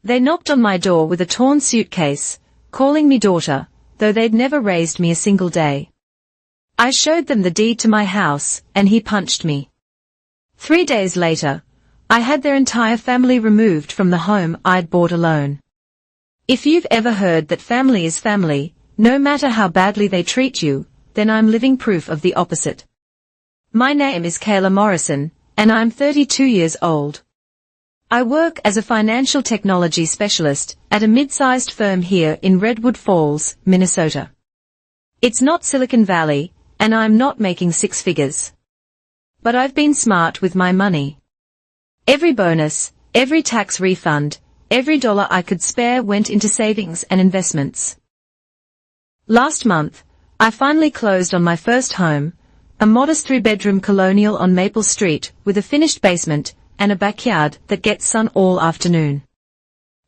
They knocked on my door with a torn suitcase, calling me daughter, though they'd never raised me a single day. I showed them the deed to my house, and he punched me. 3 days later, I had their entire family removed from the home I'd bought alone. If you've ever heard that family is family, no matter how badly they treat you, then I'm living proof of the opposite. My name is Kayla Morrison, and I'm 32 years old. I work as a financial technology specialist at a mid-sized firm here in Redwood Falls, Minnesota. It's not Silicon Valley, and I'm not making six figures. But I've been smart with my money. Every bonus, every tax refund, every dollar I could spare went into savings and investments. Last month, I finally closed on my first home, a modest 3-bedroom colonial on Maple Street with a finished basement and a backyard that gets sun all afternoon.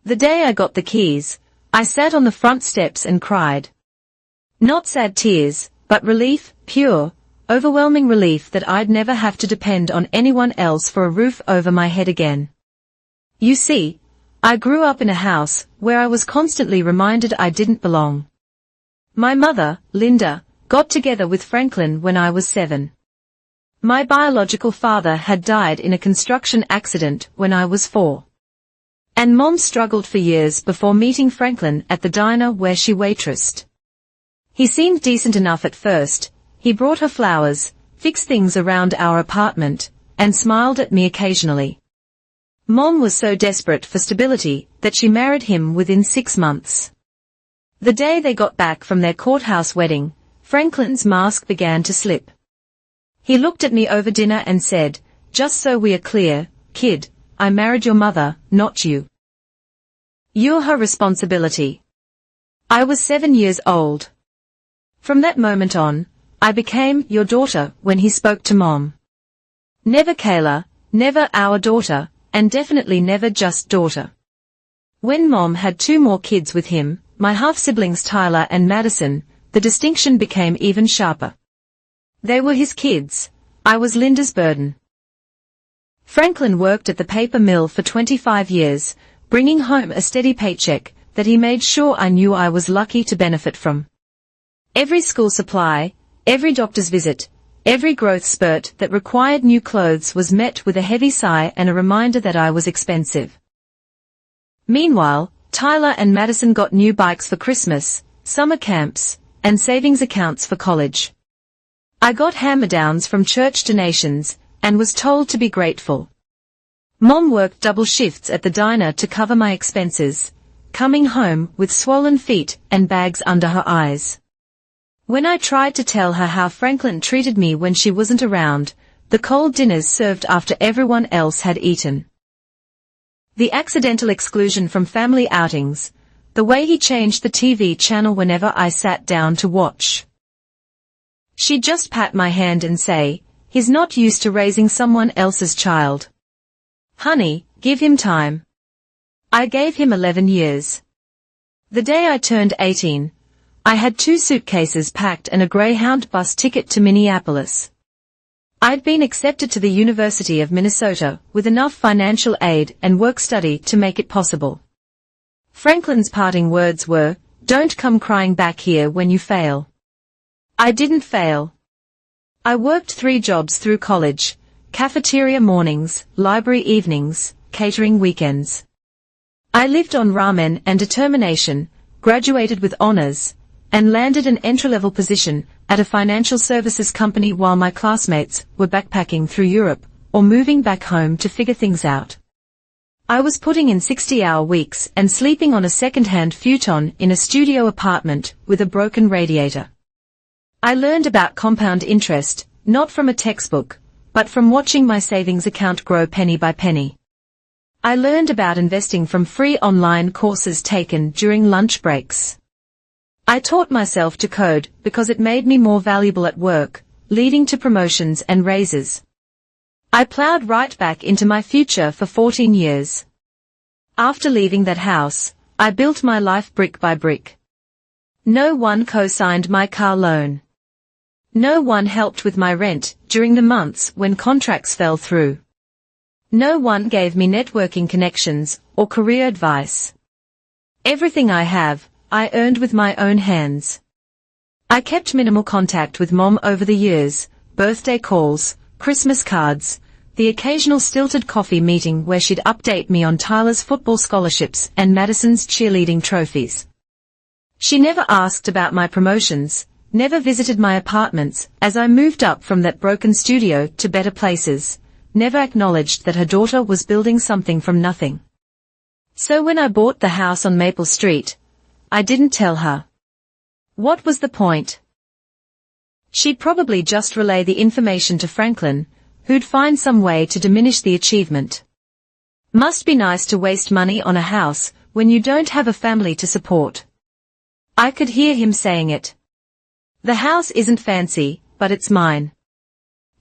The day I got the keys, I sat on the front steps and cried. Not sad tears, but relief, pure, overwhelming relief that I'd never have to depend on anyone else for a roof over my head again. You see, I grew up in a house where I was constantly reminded I didn't belong. My mother, Linda, got together with Franklin when I was 7. My biological father had died in a construction accident when I was 4. And Mom struggled for years before meeting Franklin at the diner where she waitressed. He seemed decent enough at first. He brought her flowers, fixed things around our apartment, and smiled at me occasionally. Mom was so desperate for stability that she married him within 6 months. The day they got back from their courthouse wedding, Franklin's mask began to slip. He looked at me over dinner and said, "Just so we are clear, kid, I married your mother, not you. You're her responsibility." I was 7 years old. From that moment on, I became your daughter when he spoke to Mom. Never Kayla, never our daughter, and definitely never just daughter. When Mom had 2 more kids with him, my half-siblings Tyler and Madison, the distinction became even sharper. They were his kids. I was Linda's burden. Franklin worked at the paper mill for 25 years, bringing home a steady paycheck that he made sure I knew I was lucky to benefit from. Every school supply, every doctor's visit, every growth spurt that required new clothes was met with a heavy sigh and a reminder that I was expensive. Meanwhile, Tyler and Madison got new bikes for Christmas, summer camps, and savings accounts for college. I got hand-me-downs from church donations, and was told to be grateful. Mom worked double shifts at the diner to cover my expenses, coming home with swollen feet and bags under her eyes. When I tried to tell her how Franklin treated me when she wasn't around, the cold dinners served after everyone else had eaten. The accidental exclusion from family outings, the way he changed the TV channel whenever I sat down to watch. She'd just pat my hand and say, "He's not used to raising someone else's child. Honey, give him time." I gave him 11 years. The day I turned 18, I had 2 suitcases packed and a Greyhound bus ticket to Minneapolis. I'd been accepted to the University of Minnesota with enough financial aid and work-study to make it possible. Franklin's parting words were, "Don't come crying back here when you fail." I didn't fail. I worked 3 jobs through college, cafeteria mornings, library evenings, catering weekends. I lived on ramen and determination, graduated with honors, and landed an entry-level position at a financial services company while my classmates were backpacking through Europe or moving back home to figure things out. I was putting in 60-hour weeks and sleeping on a second-hand futon in a studio apartment with a broken radiator. I learned about compound interest, not from a textbook, but from watching my savings account grow penny by penny. I learned about investing from free online courses taken during lunch breaks. I taught myself to code because it made me more valuable at work, leading to promotions and raises. I plowed right back into my future for 14 years. After leaving that house, I built my life brick by brick. No one co-signed my car loan. No one helped with my rent during the months when contracts fell through. No one gave me networking connections or career advice. Everything I have, I earned with my own hands. I kept minimal contact with Mom over the years, birthday calls, Christmas cards, the occasional stilted coffee meeting where she'd update me on Tyler's football scholarships and Madison's cheerleading trophies. She never asked about my promotions, never visited my apartments as I moved up from that broken studio to better places, never acknowledged that her daughter was building something from nothing. So when I bought the house on Maple Street, I didn't tell her. What was the point? She'd probably just relay the information to Franklin, who'd find some way to diminish the achievement. Must be nice to waste money on a house when you don't have a family to support. I could hear him saying it. The house isn't fancy, but it's mine.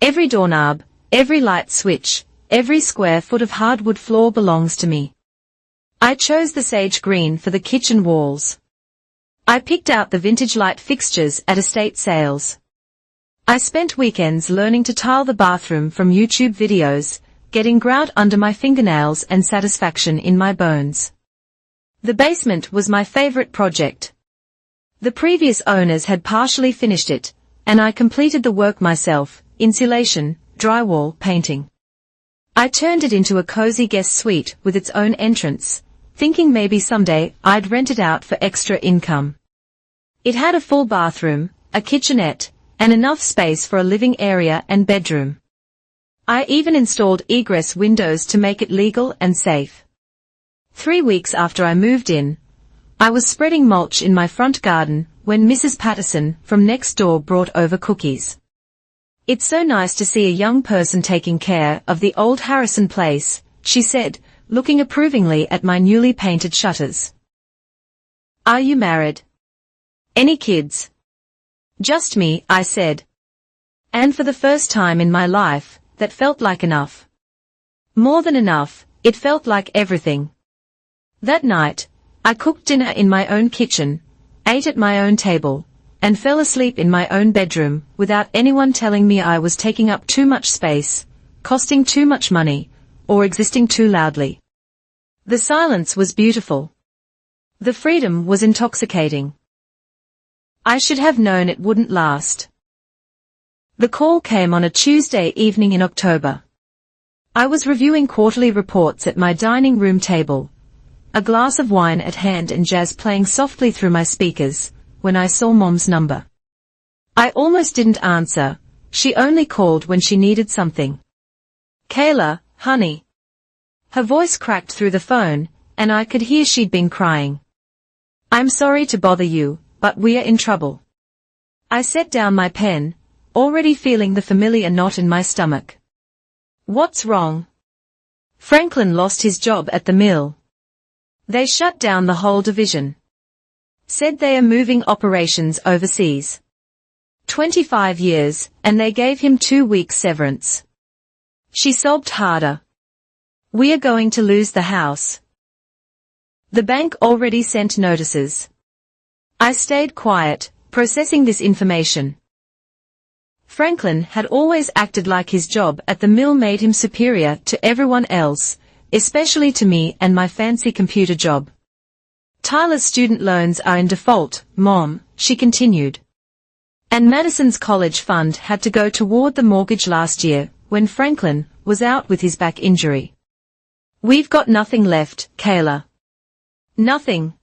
Every doorknob, every light switch, every square foot of hardwood floor belongs to me. I chose the sage green for the kitchen walls. I picked out the vintage light fixtures at estate sales. I spent weekends learning to tile the bathroom from YouTube videos, getting grout under my fingernails and satisfaction in my bones. The basement was my favorite project. The previous owners had partially finished it, and I completed the work myself, insulation, drywall, painting. I turned it into a cozy guest suite with its own entrance, thinking maybe someday I'd rent it out for extra income. It had a full bathroom, a kitchenette, and enough space for a living area and bedroom. I even installed egress windows to make it legal and safe. 3 weeks after I moved in, I was spreading mulch in my front garden when Mrs. Patterson from next door brought over cookies. It's so nice to see a young person taking care of the old Harrison place, she said, looking approvingly at my newly painted shutters. Are you married? Any kids? Just me, I said. And for the first time in my life, that felt like enough. More than enough, it felt like everything. That night, I cooked dinner in my own kitchen, ate at my own table, and fell asleep in my own bedroom without anyone telling me I was taking up too much space, costing too much money, or existing too loudly. The silence was beautiful. The freedom was intoxicating. I should have known it wouldn't last. The call came on a Tuesday evening in October. I was reviewing quarterly reports at my dining room table, a glass of wine at hand and jazz playing softly through my speakers, when I saw Mom's number. I almost didn't answer, she only called when she needed something. Kayla, honey. Her voice cracked through the phone, and I could hear she'd been crying. I'm sorry to bother you, but we are in trouble. I set down my pen, already feeling the familiar knot in my stomach. What's wrong? Franklin lost his job at the mill. They shut down the whole division. Said they are moving operations overseas. 25 years, and they gave him 2 weeks severance. She sobbed harder. We are going to lose the house. The bank already sent notices. I stayed quiet, processing this information. Franklin had always acted like his job at the mill made him superior to everyone else, especially to me and my fancy computer job. Tyler's student loans are in default, Mom, she continued. And Madison's college fund had to go toward the mortgage last year, when Franklin was out with his back injury. We've got nothing left, Kayla. Nothing.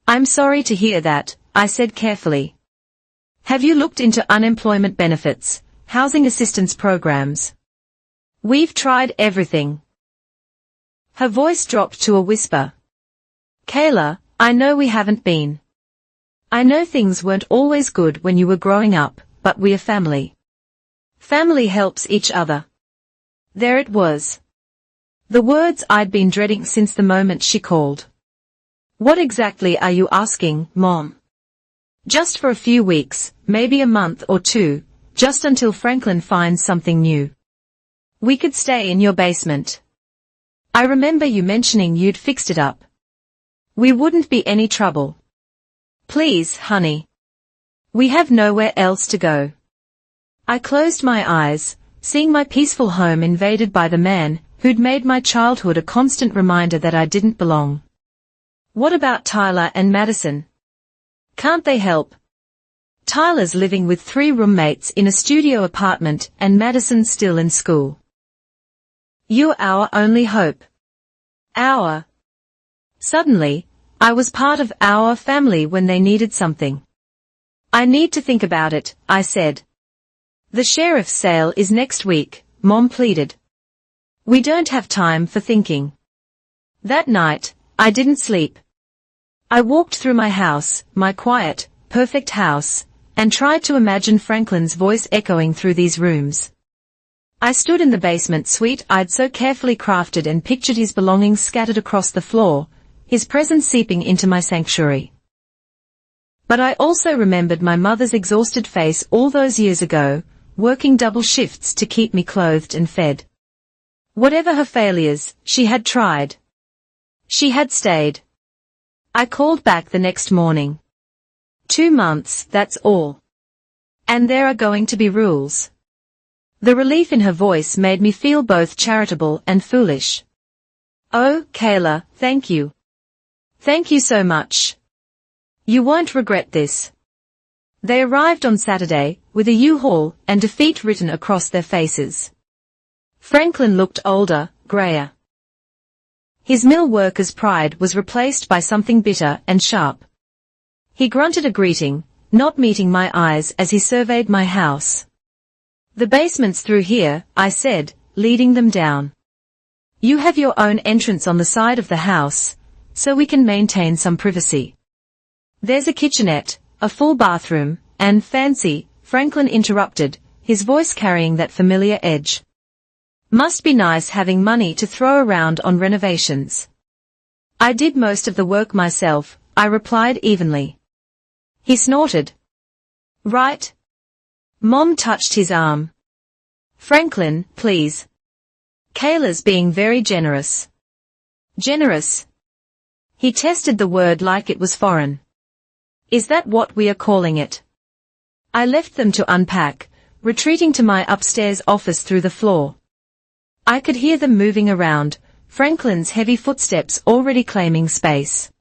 I'm sorry to hear that, I said carefully. Have you looked into unemployment benefits, housing assistance programs? We've tried everything. Her voice dropped to a whisper. Kayla, I know we haven't been. I know things weren't always good when you were growing up, but we're family. Family helps each other. There it was. The words I'd been dreading since the moment she called. What exactly are you asking, Mom? Just for a few weeks, maybe a month or 2, just until Franklin finds something new. We could stay in your basement. I remember you mentioning you'd fixed it up. We wouldn't be any trouble. Please, honey. We have nowhere else to go. I closed my eyes, seeing my peaceful home invaded by the man who'd made my childhood a constant reminder that I didn't belong. What about Tyler and Madison? Can't they help? Tyler's living with 3 roommates in a studio apartment and Madison's still in school. You're our only hope. Our. Suddenly, I was part of our family when they needed something. I need to think about it, I said. The sheriff's sale is next week, Mom pleaded. We don't have time for thinking. That night, I didn't sleep. I walked through my house, my quiet, perfect house, and tried to imagine Franklin's voice echoing through these rooms. I stood in the basement suite I'd so carefully crafted and pictured his belongings scattered across the floor, his presence seeping into my sanctuary. But I also remembered my mother's exhausted face all those years ago, working double shifts to keep me clothed and fed. Whatever her failures, she had tried. She had stayed. I called back the next morning. 2 months, that's all. And there are going to be rules. The relief in her voice made me feel both charitable and foolish. Oh, Kayla, thank you. Thank you so much. You won't regret this. They arrived on Saturday, with a U-Haul and defeat written across their faces. Franklin looked older, grayer. His mill worker's pride was replaced by something bitter and sharp. He grunted a greeting, not meeting my eyes as he surveyed my house. The basement's through here, I said, leading them down. You have your own entrance on the side of the house, so we can maintain some privacy. There's a kitchenette, a full bathroom, and fancy, Franklin interrupted, his voice carrying that familiar edge. Must be nice having money to throw around on renovations. I did most of the work myself, I replied evenly. He snorted. Right? Mom touched his arm. Franklin, please. Kayla's being very generous. Generous? He tested the word like it was foreign. Is that what we are calling it? I left them to unpack, retreating to my upstairs office through the floor. I could hear them moving around, Franklin's heavy footsteps already claiming space.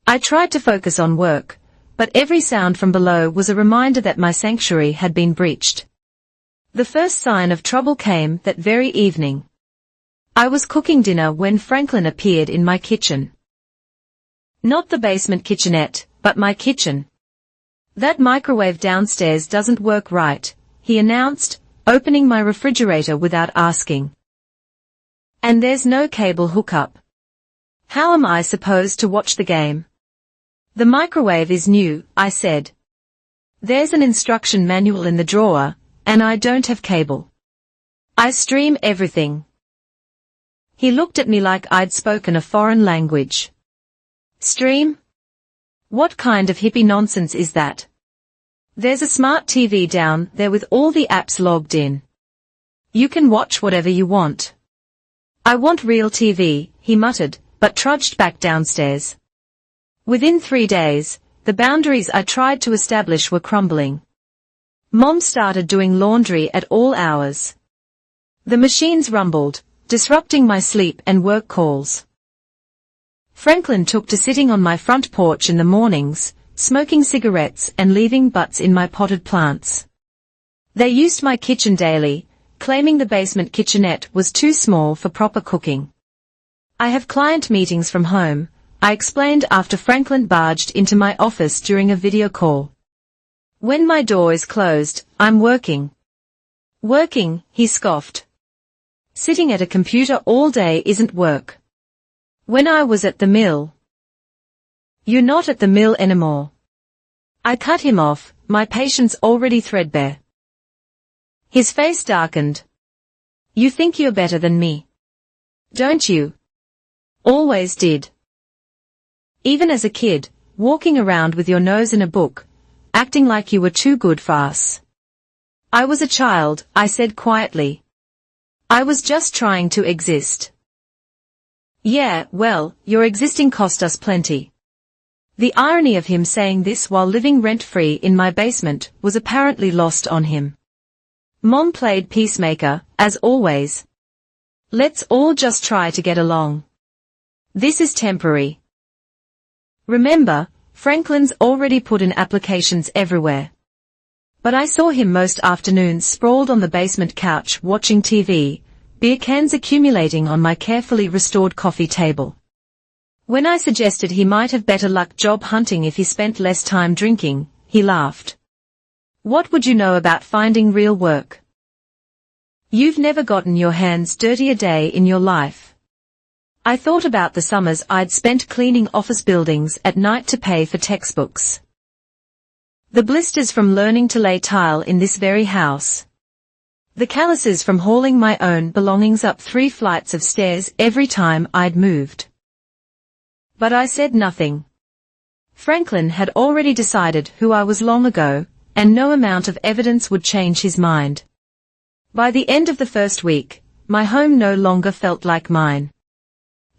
I tried to focus on work, but every sound from below was a reminder that my sanctuary had been breached. The first sign of trouble came that very evening. I was cooking dinner when Franklin appeared in my kitchen. Not the basement kitchenette, but my kitchen. That microwave downstairs doesn't work right, he announced, opening my refrigerator without asking. And there's no cable hookup. How am I supposed to watch the game? The microwave is new, I said. There's an instruction manual in the drawer, and I don't have cable. I stream everything. He looked at me like I'd spoken a foreign language. Stream? What kind of hippie nonsense is that? There's a smart TV down there with all the apps logged in. You can watch whatever you want. I want real TV, he muttered, but trudged back downstairs. Within 3 days, the boundaries I tried to establish were crumbling. Mom started doing laundry at all hours. The machines rumbled, disrupting my sleep and work calls. Franklin took to sitting on my front porch in the mornings, smoking cigarettes and leaving butts in my potted plants. They used my kitchen daily, claiming the basement kitchenette was too small for proper cooking. I have client meetings from home, I explained after Franklin barged into my office during a video call. When my door is closed, I'm working. Working, he scoffed. Sitting at a computer all day isn't work. When I was at the mill. You're not at the mill anymore. I cut him off, my patience already threadbare. His face darkened. You think you're better than me. Don't you? Always did. Even as a kid, walking around with your nose in a book, acting like you were too good for us. I was a child, I said quietly. I was just trying to exist. Yeah, well, your existing cost us plenty. The irony of him saying this while living rent-free in my basement was apparently lost on him. Mom played peacemaker, as always. Let's all just try to get along. This is temporary. Remember, Franklin's already put in applications everywhere. But I saw him most afternoons sprawled on the basement couch watching TV, beer cans accumulating on my carefully restored coffee table. When I suggested he might have better luck job hunting if he spent less time drinking, he laughed. What would you know about finding real work? You've never gotten your hands dirty a day in your life. I thought about the summers I'd spent cleaning office buildings at night to pay for textbooks. The blisters from learning to lay tile in this very house. The calluses from hauling my own belongings up 3 flights of stairs every time I'd moved. But I said nothing. Franklin had already decided who I was long ago, and no amount of evidence would change his mind. By the end of the first week, my home no longer felt like mine.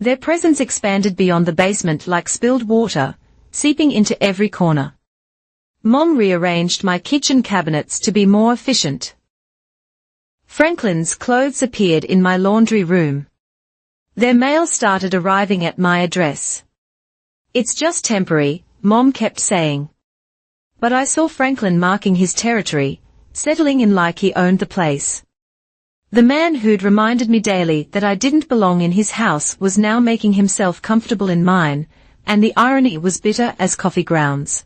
Their presence expanded beyond the basement like spilled water, seeping into every corner. Mom rearranged my kitchen cabinets to be more efficient. Franklin's clothes appeared in my laundry room. Their mail started arriving at my address. It's just temporary, Mom kept saying. But I saw Franklin marking his territory, settling in like he owned the place. The man who'd reminded me daily that I didn't belong in his house was now making himself comfortable in mine, and the irony was bitter as coffee grounds.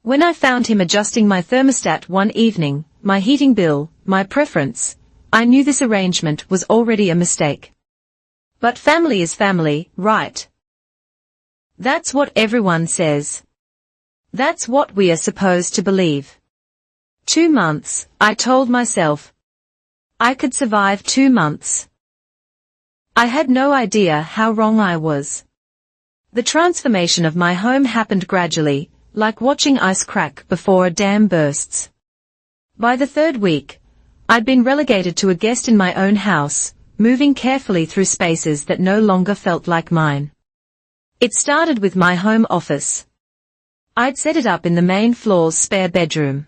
When I found him adjusting my thermostat one evening, my heating bill, my preference, I knew this arrangement was already a mistake. But family is family, right? That's what everyone says. That's what we are supposed to believe. 2 months, I told myself. I could survive 2 months. I had no idea how wrong I was. The transformation of my home happened gradually, like watching ice crack before a dam bursts. By the 3rd week, I'd been relegated to a guest in my own house, moving carefully through spaces that no longer felt like mine. It started with my home office. I'd set it up in the main floor's spare bedroom.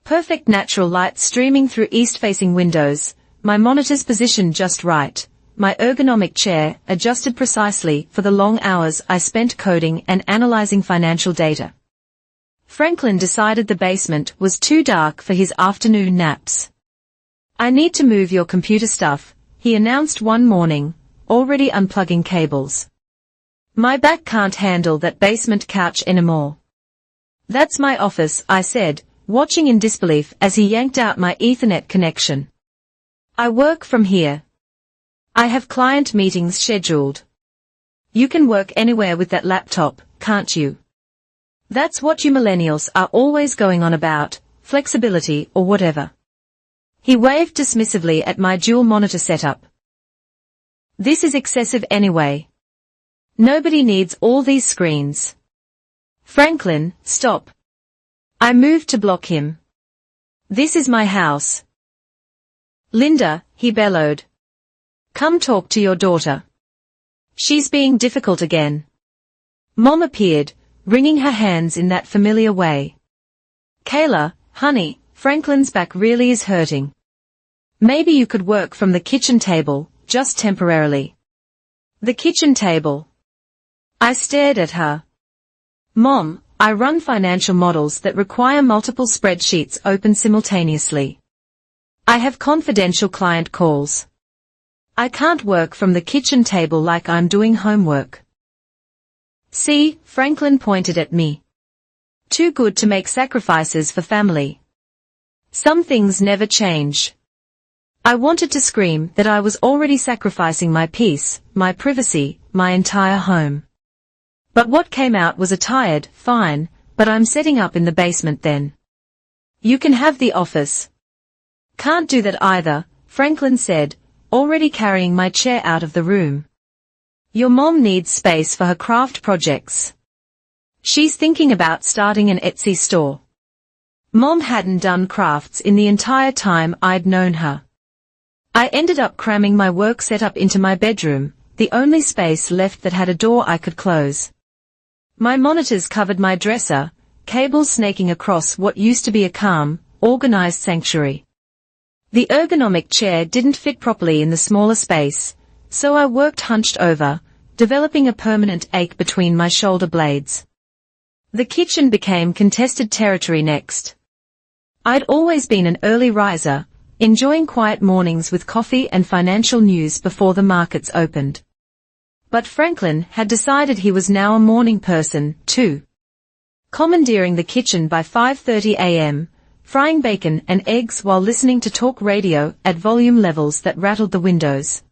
Perfect natural light streaming through east-facing windows, my monitors positioned just right, my ergonomic chair adjusted precisely for the long hours I spent coding and analyzing financial data. Franklin decided the basement was too dark for his afternoon naps. I need to move your computer stuff, he announced one morning, already unplugging cables. My back can't handle that basement couch anymore. That's my office, I said, watching in disbelief as he yanked out my Ethernet connection. I work from here. I have client meetings scheduled. You can work anywhere with that laptop, can't you? That's what you millennials are always going on about, flexibility or whatever. He waved dismissively at my dual monitor setup. This is excessive anyway. Nobody needs all these screens. Franklin, stop. I moved to block him. This is my house. Linda, he bellowed. Come talk to your daughter. She's being difficult again. Mom appeared, wringing her hands in that familiar way. Kayla, honey, Franklin's back really is hurting. Maybe you could work from the kitchen table, just temporarily. The kitchen table. I stared at her. Mom, I run financial models that require multiple spreadsheets open simultaneously. I have confidential client calls. I can't work from the kitchen table like I'm doing homework. See, Franklin pointed at me. Too good to make sacrifices for family. Some things never change. I wanted to scream that I was already sacrificing my peace, my privacy, my entire home. But what came out was a tired, fine, but I'm setting up in the basement then. You can have the office. Can't do that either, Franklin said, already carrying my chair out of the room. Your mom needs space for her craft projects. She's thinking about starting an Etsy store. Mom hadn't done crafts in the entire time I'd known her. I ended up cramming my work setup into my bedroom, the only space left that had a door I could close. My monitors covered my dresser, cables snaking across what used to be a calm, organized sanctuary. The ergonomic chair didn't fit properly in the smaller space, so I worked hunched over, developing a permanent ache between my shoulder blades. The kitchen became contested territory next. I'd always been an early riser, enjoying quiet mornings with coffee and financial news before the markets opened. But Franklin had decided he was now a morning person, too. Commandeering the kitchen by 5:30 a.m., frying bacon and eggs while listening to talk radio at volume levels that rattled the windows.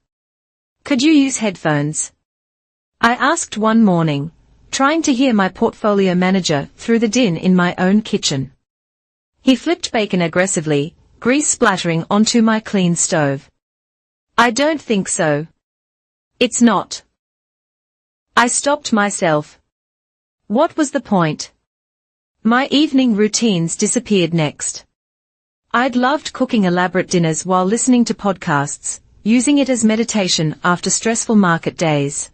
"Could you use headphones?" I asked one morning, trying to hear my portfolio manager through the din in my own kitchen. He flipped bacon aggressively, grease splattering onto my clean stove. "I don't think so. It's not." I stopped myself. What was the point? My evening routines disappeared next. I'd loved cooking elaborate dinners while listening to podcasts, using it as meditation after stressful market days.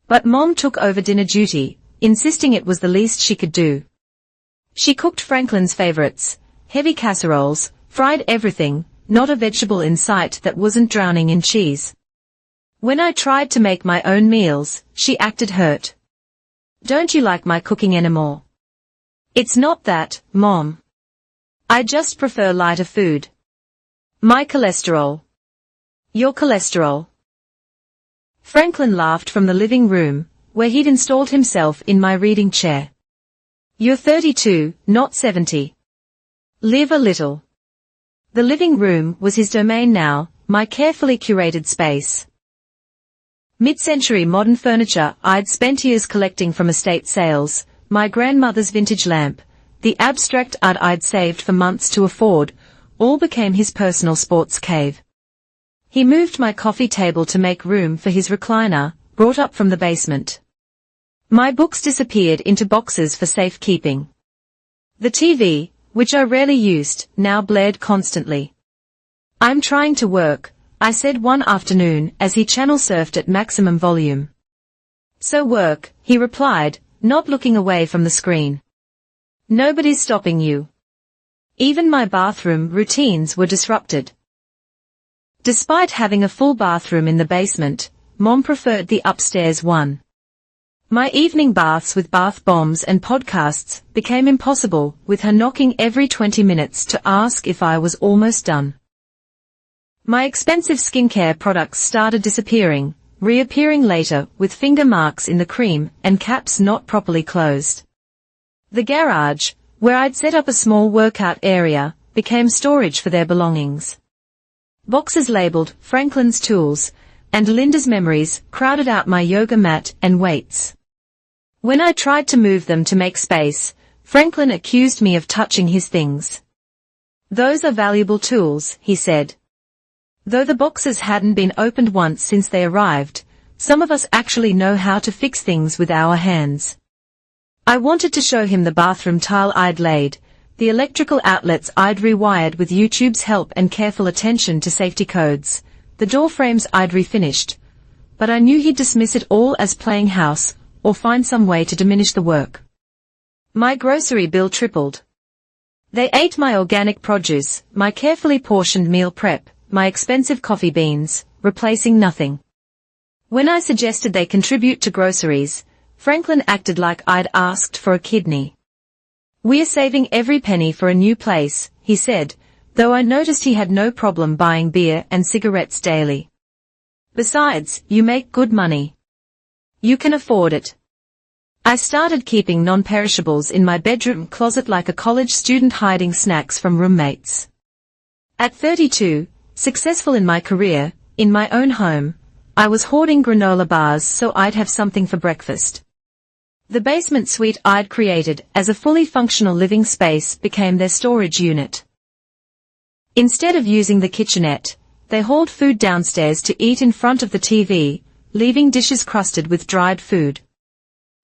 But Mom took over dinner duty, insisting it was the least she could do. She cooked Franklin's favorites, heavy casseroles, fried everything, not a vegetable in sight that wasn't drowning in cheese. When I tried to make my own meals, she acted hurt. "Don't you like my cooking anymore?" "It's not that, Mom. I just prefer lighter food." "My cholesterol." "Your cholesterol." Franklin laughed from the living room, where he'd installed himself in my reading chair. "You're 32, not 70. Live a little." The living room was his domain now, my carefully curated space. Mid-century modern furniture I'd spent years collecting from estate sales, my grandmother's vintage lamp, the abstract art I'd saved for months to afford, all became his personal sports cave. He moved my coffee table to make room for his recliner, brought up from the basement. My books disappeared into boxes for safekeeping. The TV, which I rarely used, now blared constantly. "I'm trying to work," I said one afternoon as he channel surfed at maximum volume. "So work," he replied, not looking away from the screen. "Nobody's stopping you." Even my bathroom routines were disrupted. Despite having a full bathroom in the basement, Mom preferred the upstairs one. My evening baths with bath bombs and podcasts became impossible, with her knocking every 20 minutes to ask if I was almost done. My expensive skincare products started disappearing, reappearing later with finger marks in the cream and caps not properly closed. The garage, where I'd set up a small workout area, became storage for their belongings. Boxes labeled Franklin's Tools and Linda's Memories crowded out my yoga mat and weights. When I tried to move them to make space, Franklin accused me of touching his things. "Those are valuable tools," he said. Though the boxes hadn't been opened once since they arrived, some of us actually know how to fix things with our hands. I wanted to show him the bathroom tile I'd laid, the electrical outlets I'd rewired with YouTube's help and careful attention to safety codes, the door frames I'd refinished, but I knew he'd dismiss it all as playing house, or find some way to diminish the work. My grocery bill tripled. They ate my organic produce, my carefully portioned meal prep, my expensive coffee beans, replacing nothing. When I suggested they contribute to groceries, Franklin acted like I'd asked for a kidney. "We're saving every penny for a new place," he said, though I noticed he had no problem buying beer and cigarettes daily. "Besides, you make good money. You can afford it." I started keeping non-perishables in my bedroom closet like a college student hiding snacks from roommates. At 32, successful in my career, in my own home, I was hoarding granola bars so I'd have something for breakfast. The basement suite I'd created as a fully functional living space became their storage unit. Instead of using the kitchenette, they hauled food downstairs to eat in front of the TV, leaving dishes crusted with dried food.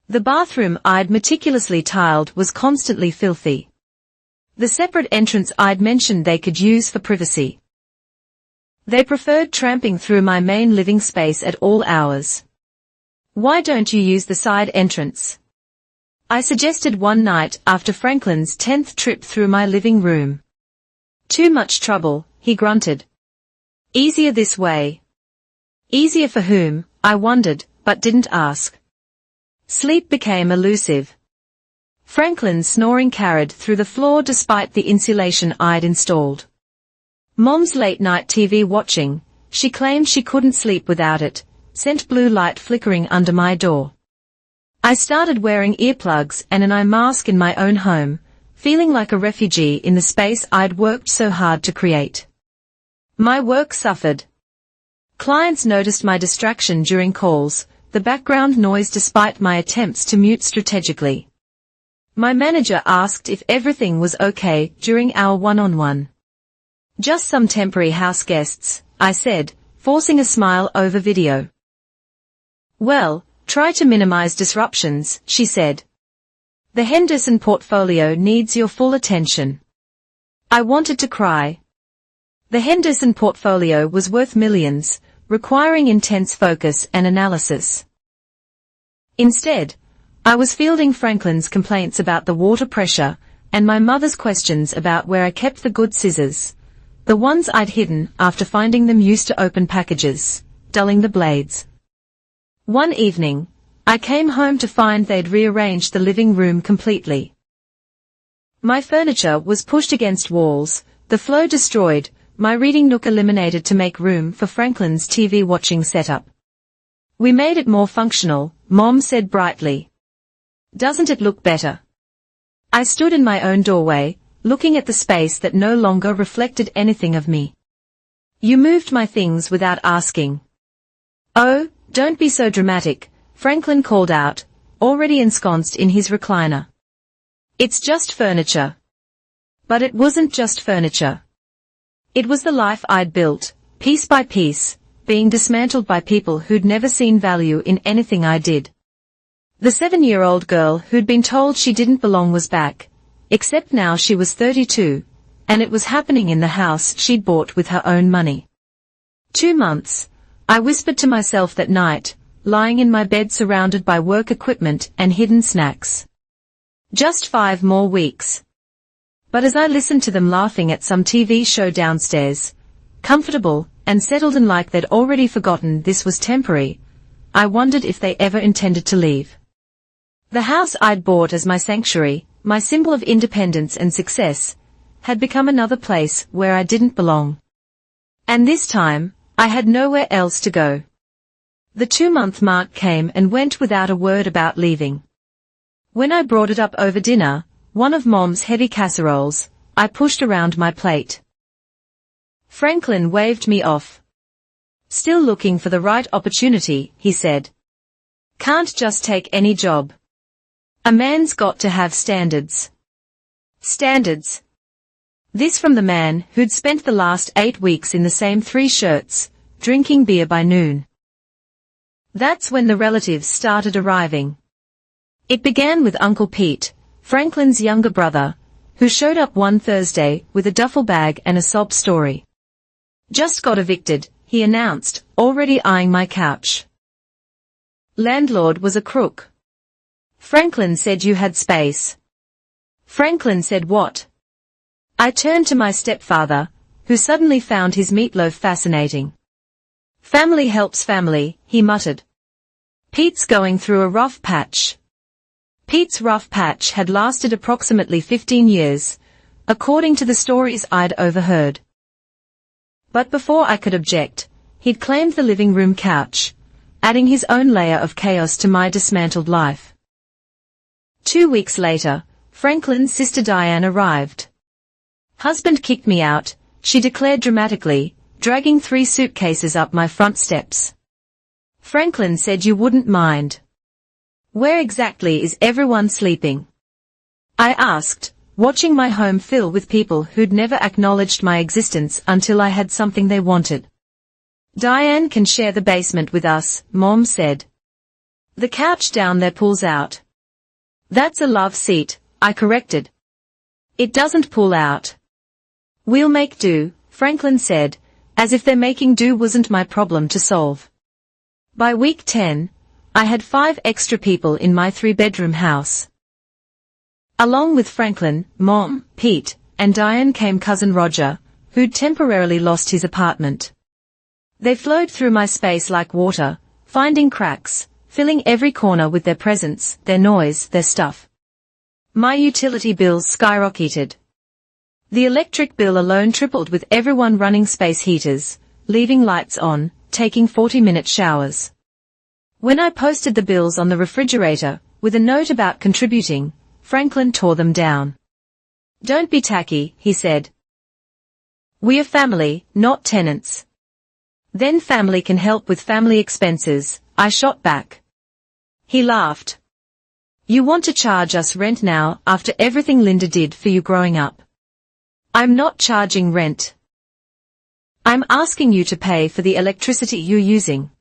The bathroom I'd meticulously tiled was constantly filthy. The separate entrance I'd mentioned they could use for privacy. They preferred tramping through my main living space at all hours. "Why don't you use the side entrance?" I suggested one night after Franklin's 10th trip through my living room. "Too much trouble," he grunted. Easier this way. Easier for whom, I wondered, but didn't ask. Sleep became elusive. Franklin's snoring carried through the floor despite the insulation I'd installed. Mom's late-night TV watching, she claimed she couldn't sleep without it, sent blue light flickering under my door. I started wearing earplugs and an eye mask in my own home, feeling like a refugee in the space I'd worked so hard to create. My work suffered. Clients noticed my distraction during calls, the background noise despite my attempts to mute strategically. My manager asked if everything was okay during our one-on-one. Just some temporary house guests, I said, forcing a smile over video. Well, try to minimize disruptions, she said. The Henderson portfolio needs your full attention. I wanted to cry. The Henderson portfolio was worth millions, requiring intense focus and analysis. Instead, I was fielding Franklin's complaints about the water pressure, and my mother's questions about where I kept the good scissors, the ones I'd hidden after finding them used to open packages, dulling the blades. One evening, I came home to find they'd rearranged the living room completely. My furniture was pushed against walls, the flow destroyed, my reading nook eliminated to make room for Franklin's TV watching setup. We made it more functional, Mom said brightly. Doesn't it look better? I stood in my own doorway, looking at the space that no longer reflected anything of me. You moved my things without asking. Oh, don't be so dramatic, Franklin called out, already ensconced in his recliner. It's just furniture. But it wasn't just furniture. It was the life I'd built, piece by piece, being dismantled by people who'd never seen value in anything I did. The 7-year-old girl who'd been told she didn't belong was back, except now she was 32, and it was happening in the house she'd bought with her own money. 2 months, I whispered to myself that night, lying in my bed surrounded by work equipment and hidden snacks. Just 5 more weeks. But as I listened to them laughing at some TV show downstairs, comfortable and settled and like they'd already forgotten this was temporary, I wondered if they ever intended to leave. The house I'd bought as my sanctuary, my symbol of independence and success, had become another place where I didn't belong. And this time, I had nowhere else to go. The 2-month mark came and went without a word about leaving. When I brought it up over dinner, one of Mom's heavy casseroles, I pushed around my plate. Franklin waved me off. Still looking for the right opportunity, he said. Can't just take any job. A man's got to have standards. Standards. This from the man who'd spent the last 8 weeks in the same 3 shirts, drinking beer by noon. That's when the relatives started arriving. It began with Uncle Pete, Franklin's younger brother, who showed up one Thursday with a duffel bag and a sob story. Just got evicted, he announced, already eyeing my couch. Landlord was a crook. Franklin said you had space. Franklin said what? I turned to my stepfather, who suddenly found his meatloaf fascinating. Family helps family, he muttered. Pete's going through a rough patch. Pete's rough patch had lasted approximately 15 years, according to the stories I'd overheard. But before I could object, he'd claimed the living room couch, adding his own layer of chaos to my dismantled life. 2 weeks later, Franklin's sister Diane arrived. Husband kicked me out, she declared dramatically, dragging 3 suitcases up my front steps. Franklin said you wouldn't mind. Where exactly is everyone sleeping? I asked, watching my home fill with people who'd never acknowledged my existence until I had something they wanted. Diane can share the basement with us, Mom said. The couch down there pulls out. That's a love seat, I corrected. It doesn't pull out. We'll make do, Franklin said, as if their making do wasn't my problem to solve. By week 10, I had 5 extra people in my 3-bedroom house. Along with Franklin, Mom, Pete, and Diane came cousin Roger, who'd temporarily lost his apartment. They flowed through my space like water, finding cracks, filling every corner with their presence, their noise, their stuff. My utility bills skyrocketed. The electric bill alone tripled with everyone running space heaters, leaving lights on, taking 40-minute showers. When I posted the bills on the refrigerator, with a note about contributing, Franklin tore them down. "Don't be tacky," he said. "We are family, not tenants." "Then family can help with family expenses," I shot back. He laughed. "You want to charge us rent now after everything Linda did for you growing up?" "I'm not charging rent. I'm asking you to pay for the electricity you're using."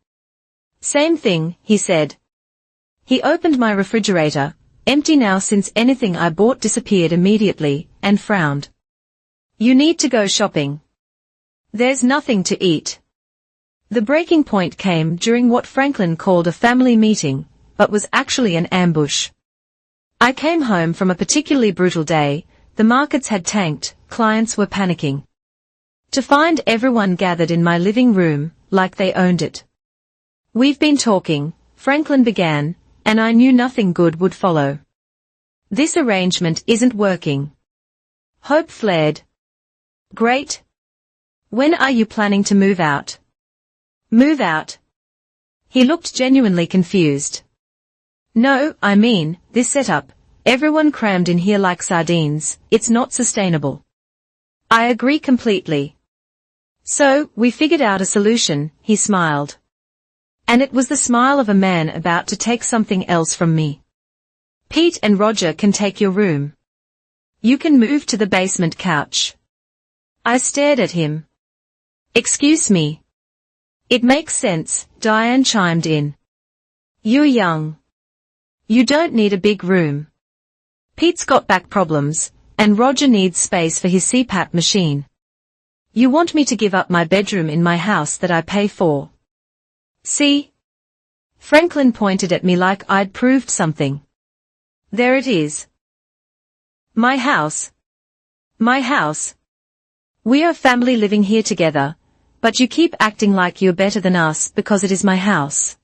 "Same thing," he said. He opened my refrigerator, empty now since anything I bought disappeared immediately, and frowned. "You need to go shopping. There's nothing to eat." The breaking point came during what Franklin called a family meeting, but was actually an ambush. I came home from a particularly brutal day. The markets had tanked, clients were panicking. To find everyone gathered in my living room, like they owned it. "We've been talking," Franklin began, and I knew nothing good would follow. "This arrangement isn't working." Hope flared. "Great. When are you planning to move out?" "Move out?" He looked genuinely confused. "No, I mean, this setup, everyone crammed in here like sardines, it's not sustainable." "I agree completely." "So, we figured out a solution," he smiled. And it was the smile of a man about to take something else from me. "Pete and Roger can take your room. You can move to the basement couch." I stared at him. "Excuse me." "It makes sense," Diane chimed in. "You're young. You don't need a big room. Pete's got back problems, and Roger needs space for his CPAP machine. You want me to give up my bedroom in my house that I pay for? See?" Franklin pointed at me like I'd proved something. "There it is. My house. My house. We are family living here together, but you keep acting like you're better than us because it is my house."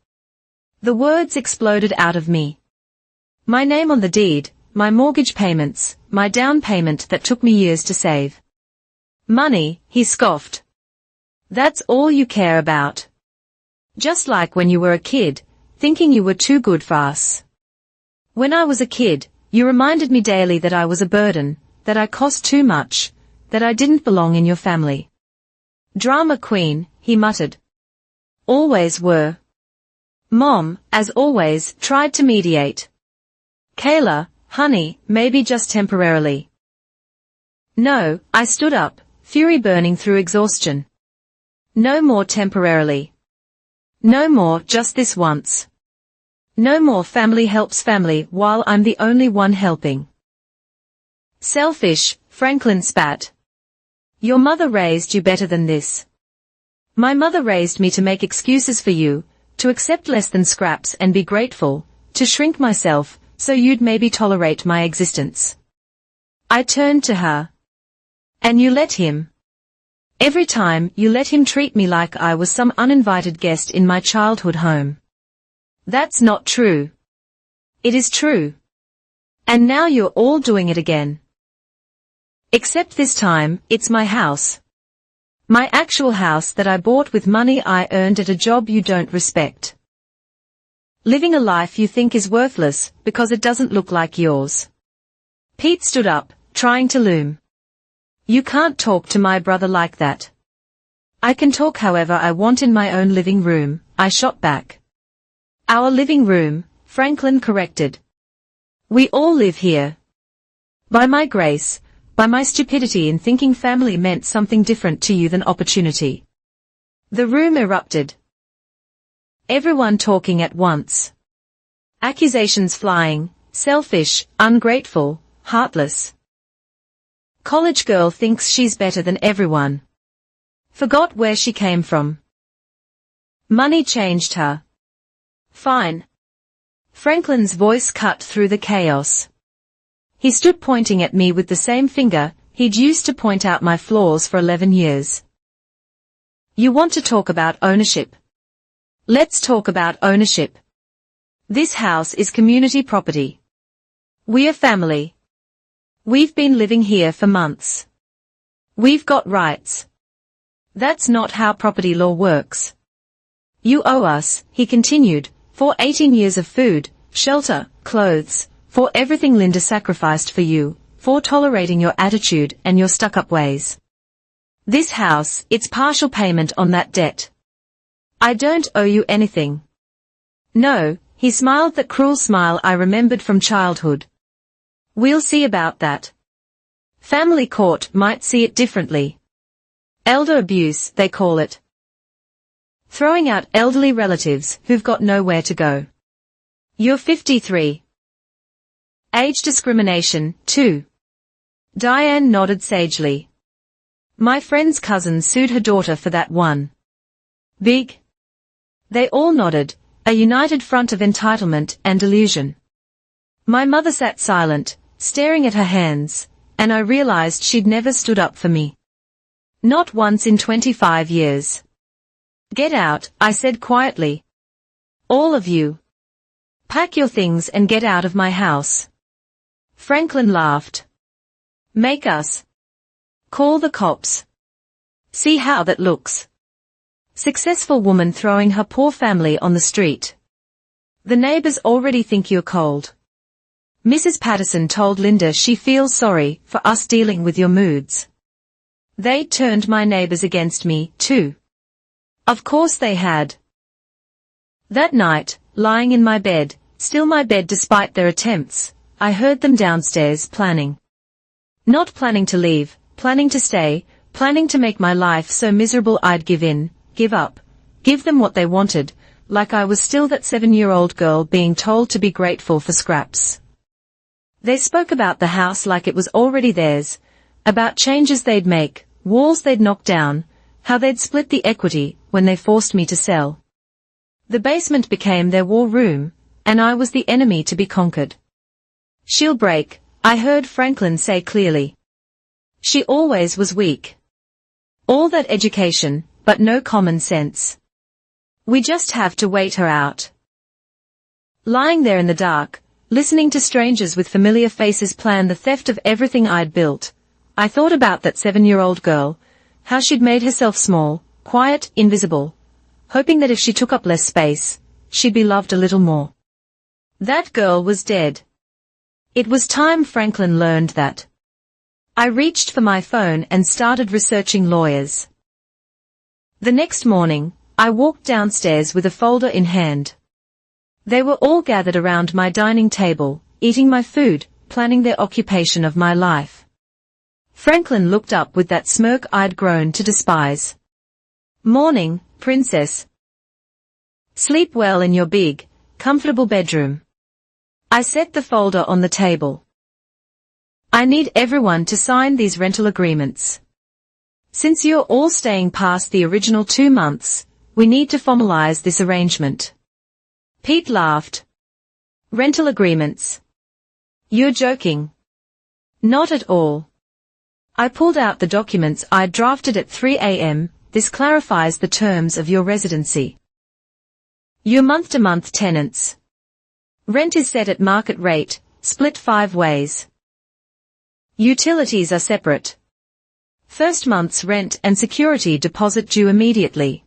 The words exploded out of me. My name on the deed, my mortgage payments, my down payment that took me years to save. "Money," he scoffed. "That's all you care about. Just like when you were a kid, thinking you were too good for us. When I was a kid, you reminded me daily that I was a burden, that I cost too much, that I didn't belong in your family." "Drama queen," he muttered. "Always were." Mom, as always, tried to mediate. "Kayla, honey, maybe just temporarily." "No," I stood up, fury burning through exhaustion. "No more temporarily. No more just this once. No more family helps family while I'm the only one helping." "Selfish," Franklin spat. "Your mother raised you better than this." "My mother raised me to make excuses for you, to accept less than scraps and be grateful, to shrink myself, so you'd maybe tolerate my existence." I turned to her. "And you let him? Every time you let him treat me like I was some uninvited guest in my childhood home." "That's not true." "It is true. And now you're all doing it again. Except this time, it's my house. My actual house that I bought with money I earned at a job you don't respect. Living a life you think is worthless because it doesn't look like yours." Pete stood up, trying to loom. "You can't talk to my brother like that." "I can talk however I want in my own living room," I shot back. "Our living room," Franklin corrected. "We all live here. By my grace, by my stupidity in thinking family meant something different to you than opportunity." The room erupted. Everyone talking at once. Accusations flying, selfish, ungrateful, heartless. College girl thinks she's better than everyone. Forgot where she came from. Money changed her. Fine. Franklin's voice cut through the chaos. He stood pointing at me with the same finger He'd used to point out my flaws for 11 years. You want to talk about ownership? Let's talk about ownership. This house is community property. We're family. We've been living here for months. We've got rights. That's not how property law works. You owe us, he continued, for 18 years of food, shelter, clothes, for everything Linda sacrificed for you, for tolerating your attitude and your stuck-up ways. This house, it's partial payment on that debt. I don't owe you anything. No, he smiled that cruel smile I remembered from childhood. We'll see about that. Family court might see it differently. Elder abuse, they call it. Throwing out elderly relatives who've got nowhere to go. You're 53. Age discrimination, too. Diane nodded sagely. My friend's cousin sued her daughter for that one. Big. They all nodded, a united front of entitlement and delusion. My mother sat silent, staring at her hands, and I realized she'd never stood up for me. Not once in 25 years. Get out, I said quietly. All of you. Pack your things and get out of my house. Franklin laughed. Make us. Call the cops. See how that looks. Successful woman throwing her poor family on the street. The neighbors already think you're cold. Mrs. Patterson told Linda she feels sorry for us dealing with your moods. They turned my neighbors against me, too. Of course they had. That night, lying in my bed, still my bed despite their attempts, I heard them downstairs planning. Not planning to leave, planning to stay, planning to make my life so miserable I'd give in, give up, give them what they wanted, like I was still that 7-year-old girl being told to be grateful for scraps. They spoke about the house like it was already theirs, about changes they'd make, walls they'd knock down, how they'd split the equity when they forced me to sell. The basement became their war room, and I was the enemy to be conquered. She'll break, I heard Franklin say clearly. She always was weak. All that education, but no common sense. We just have to wait her out. Lying there in the dark, listening to strangers with familiar faces plan the theft of everything I'd built, I thought about that 7-year-old girl, how she'd made herself small, quiet, invisible, hoping that if she took up less space, she'd be loved a little more. That girl was dead. It was time Franklin learned that. I reached for my phone and started researching lawyers. The next morning, I walked downstairs with a folder in hand. They were all gathered around my dining table, eating my food, planning their occupation of my life. Franklin looked up with that smirk I'd grown to despise. Morning, princess. Sleep well in your big, comfortable bedroom. I set the folder on the table. I need everyone to sign these rental agreements. Since you're all staying past the original 2 months, we need to formalize this arrangement. Pete laughed. Rental agreements. You're joking. Not at all. I pulled out the documents I'd drafted at 3 a.m. This clarifies the terms of your residency. You're month-to-month tenants. Rent is set at market rate, split 5 ways. Utilities are separate. First month's rent and security deposit due immediately.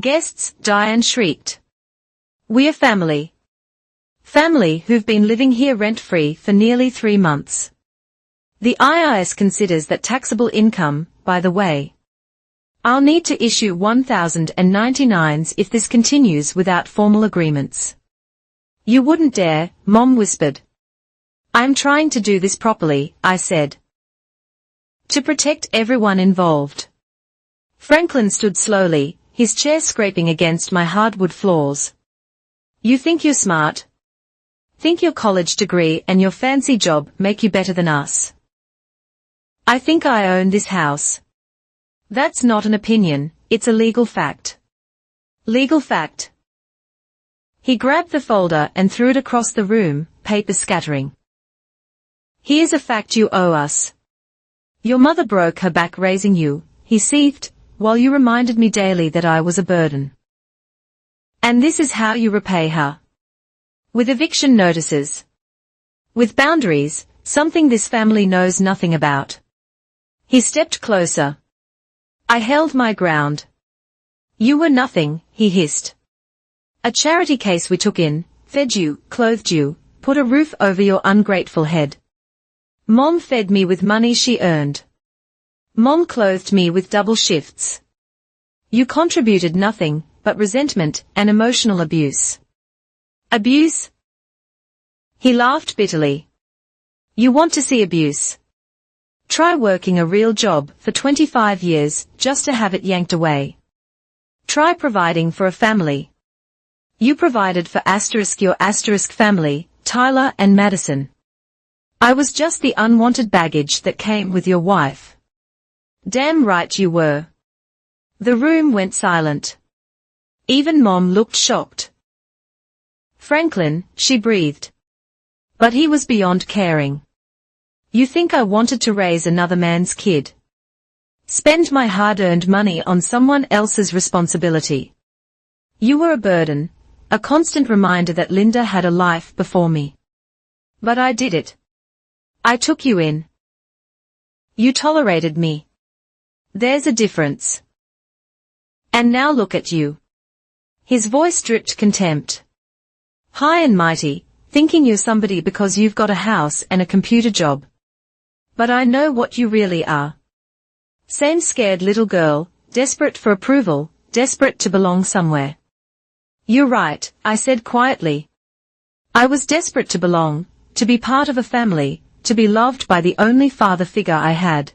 Guests, Diane shrieked. We're family. Family who've been living here rent-free for nearly 3 months. The IRS considers that taxable income, by the way. I'll need to issue 1099s if this continues without formal agreements. You wouldn't dare, Mom whispered. I'm trying to do this properly, I said. To protect everyone involved. Franklin stood slowly, his chair scraping against my hardwood floors. You think you're smart? Think your college degree and your fancy job make you better than us? I think I own this house. That's not an opinion, it's a legal fact. Legal fact. He grabbed the folder and threw it across the room, paper scattering. Here's a fact you owe us. Your mother broke her back raising you, he seethed, while you reminded me daily that I was a burden. And this is how you repay her. With eviction notices. With boundaries, something this family knows nothing about. He stepped closer. I held my ground. You were nothing, he hissed. A charity case we took in, fed you, clothed you, put a roof over your ungrateful head. Mom fed me with money she earned. Mom clothed me with double shifts. You contributed nothing but resentment and emotional abuse. Abuse? He laughed bitterly. You want to see abuse? Try working a real job for 25 years just to have it yanked away. Try providing for a family. You provided for your family, Tyler and Madison. I was just the unwanted baggage that came with your wife. Damn right you were. The room went silent. Even Mom looked shocked. Franklin, she breathed. But he was beyond caring. You think I wanted to raise another man's kid? Spend my hard-earned money on someone else's responsibility? You were a burden, a constant reminder that Linda had a life before me. But I did it. I took you in. You tolerated me. There's a difference. And now look at you. His voice dripped contempt. High and mighty, thinking you're somebody because you've got a house and a computer job. But I know what you really are. Same scared little girl, desperate for approval, desperate to belong somewhere. You're right, I said quietly. I was desperate to belong, to be part of a family, to be loved by the only father figure I had.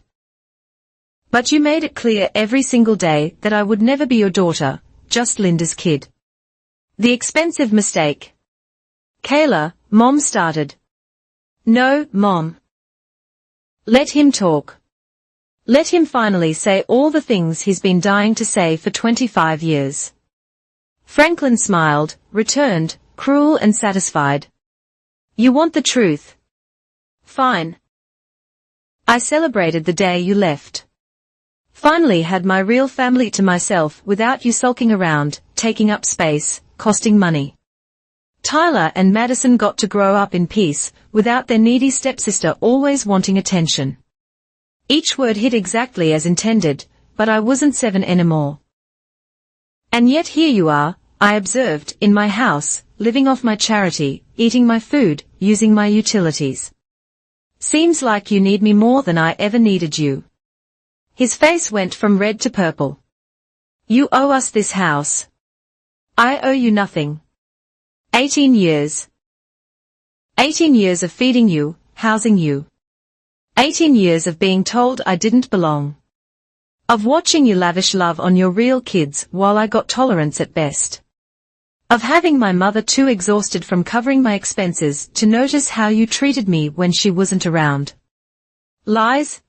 But you made it clear every single day that I would never be your daughter, just Linda's kid. The expensive mistake. Kayla, Mom started. No, Mom. Let him talk. Let him finally say all the things he's been dying to say for 25 years. Franklin smiled, returned, cruel and satisfied. You want the truth? Fine. I celebrated the day you left. Finally had my real family to myself without you sulking around, taking up space, costing money. Tyler and Madison got to grow up in peace, without their needy stepsister always wanting attention. Each word hit exactly as intended, but I wasn't 7 anymore. And yet here you are, I observed, in my house, living off my charity, eating my food, using my utilities. Seems like you need me more than I ever needed you. His face went from red to purple. You owe us this house. I owe you nothing. 18 years. 18 years of feeding you, housing you. 18 years of being told I didn't belong. Of watching you lavish love on your real kids while I got tolerance at best. Of having my mother too exhausted from covering my expenses to notice how you treated me when she wasn't around. Lies?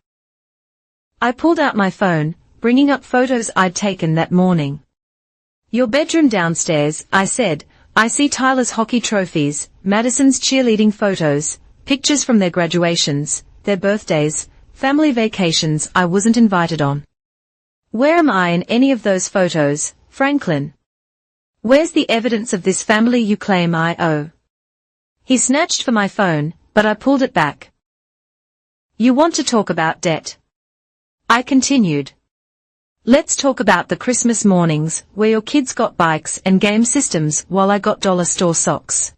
I pulled out my phone, bringing up photos I'd taken that morning. Your bedroom downstairs, I said. I see Tyler's hockey trophies, Madison's cheerleading photos, pictures from their graduations, their birthdays, family vacations I wasn't invited on. Where am I in any of those photos, Franklin? Where's the evidence of this family you claim I owe? He snatched for my phone, but I pulled it back. You want to talk about debt? I continued. Let's talk about the Christmas mornings where your kids got bikes and game systems while I got dollar store socks.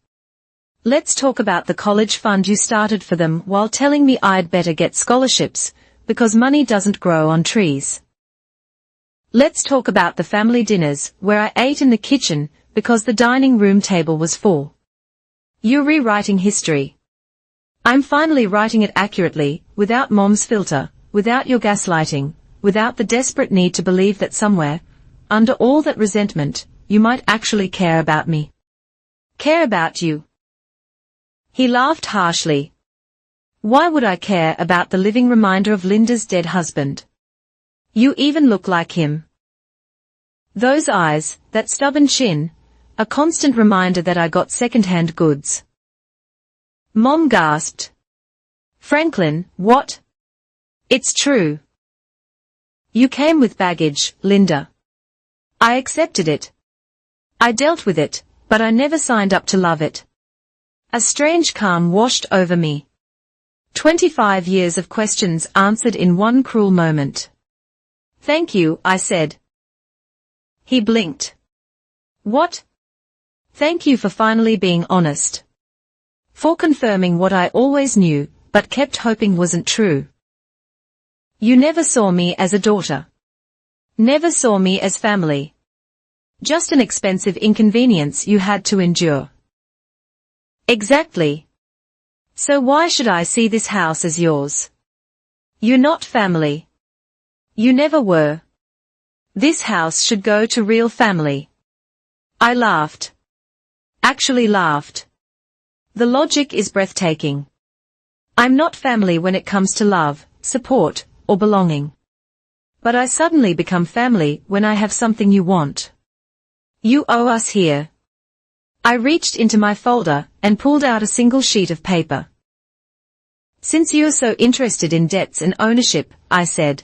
Let's talk about the college fund you started for them while telling me I'd better get scholarships, because money doesn't grow on trees. Let's talk about the family dinners where I ate in the kitchen because the dining room table was full. You're rewriting history. I'm finally writing it accurately, without Mom's filter, without your gaslighting, without the desperate need to believe that somewhere, under all that resentment, you might actually care about me. Care about you. He laughed harshly. Why would I care about the living reminder of Linda's dead husband? You even look like him. Those eyes, that stubborn chin, a constant reminder that I got second-hand goods. Mom gasped. Franklin, what? It's true. You came with baggage, Linda. I accepted it. I dealt with it, but I never signed up to love it. A strange calm washed over me. 25 years of questions answered in one cruel moment. Thank you, I said. He blinked. What? Thank you for finally being honest. For confirming what I always knew, but kept hoping wasn't true. You never saw me as a daughter. Never saw me as family. Just an expensive inconvenience you had to endure. Exactly. So why should I see this house as yours? You're not family. You never were. This house should go to real family. I laughed. Actually laughed. The logic is breathtaking. I'm not family when it comes to love, support, or belonging. But I suddenly become family when I have something you want. You owe us here. I reached into my folder and pulled out a single sheet of paper. Since you're so interested in debts and ownership, I said.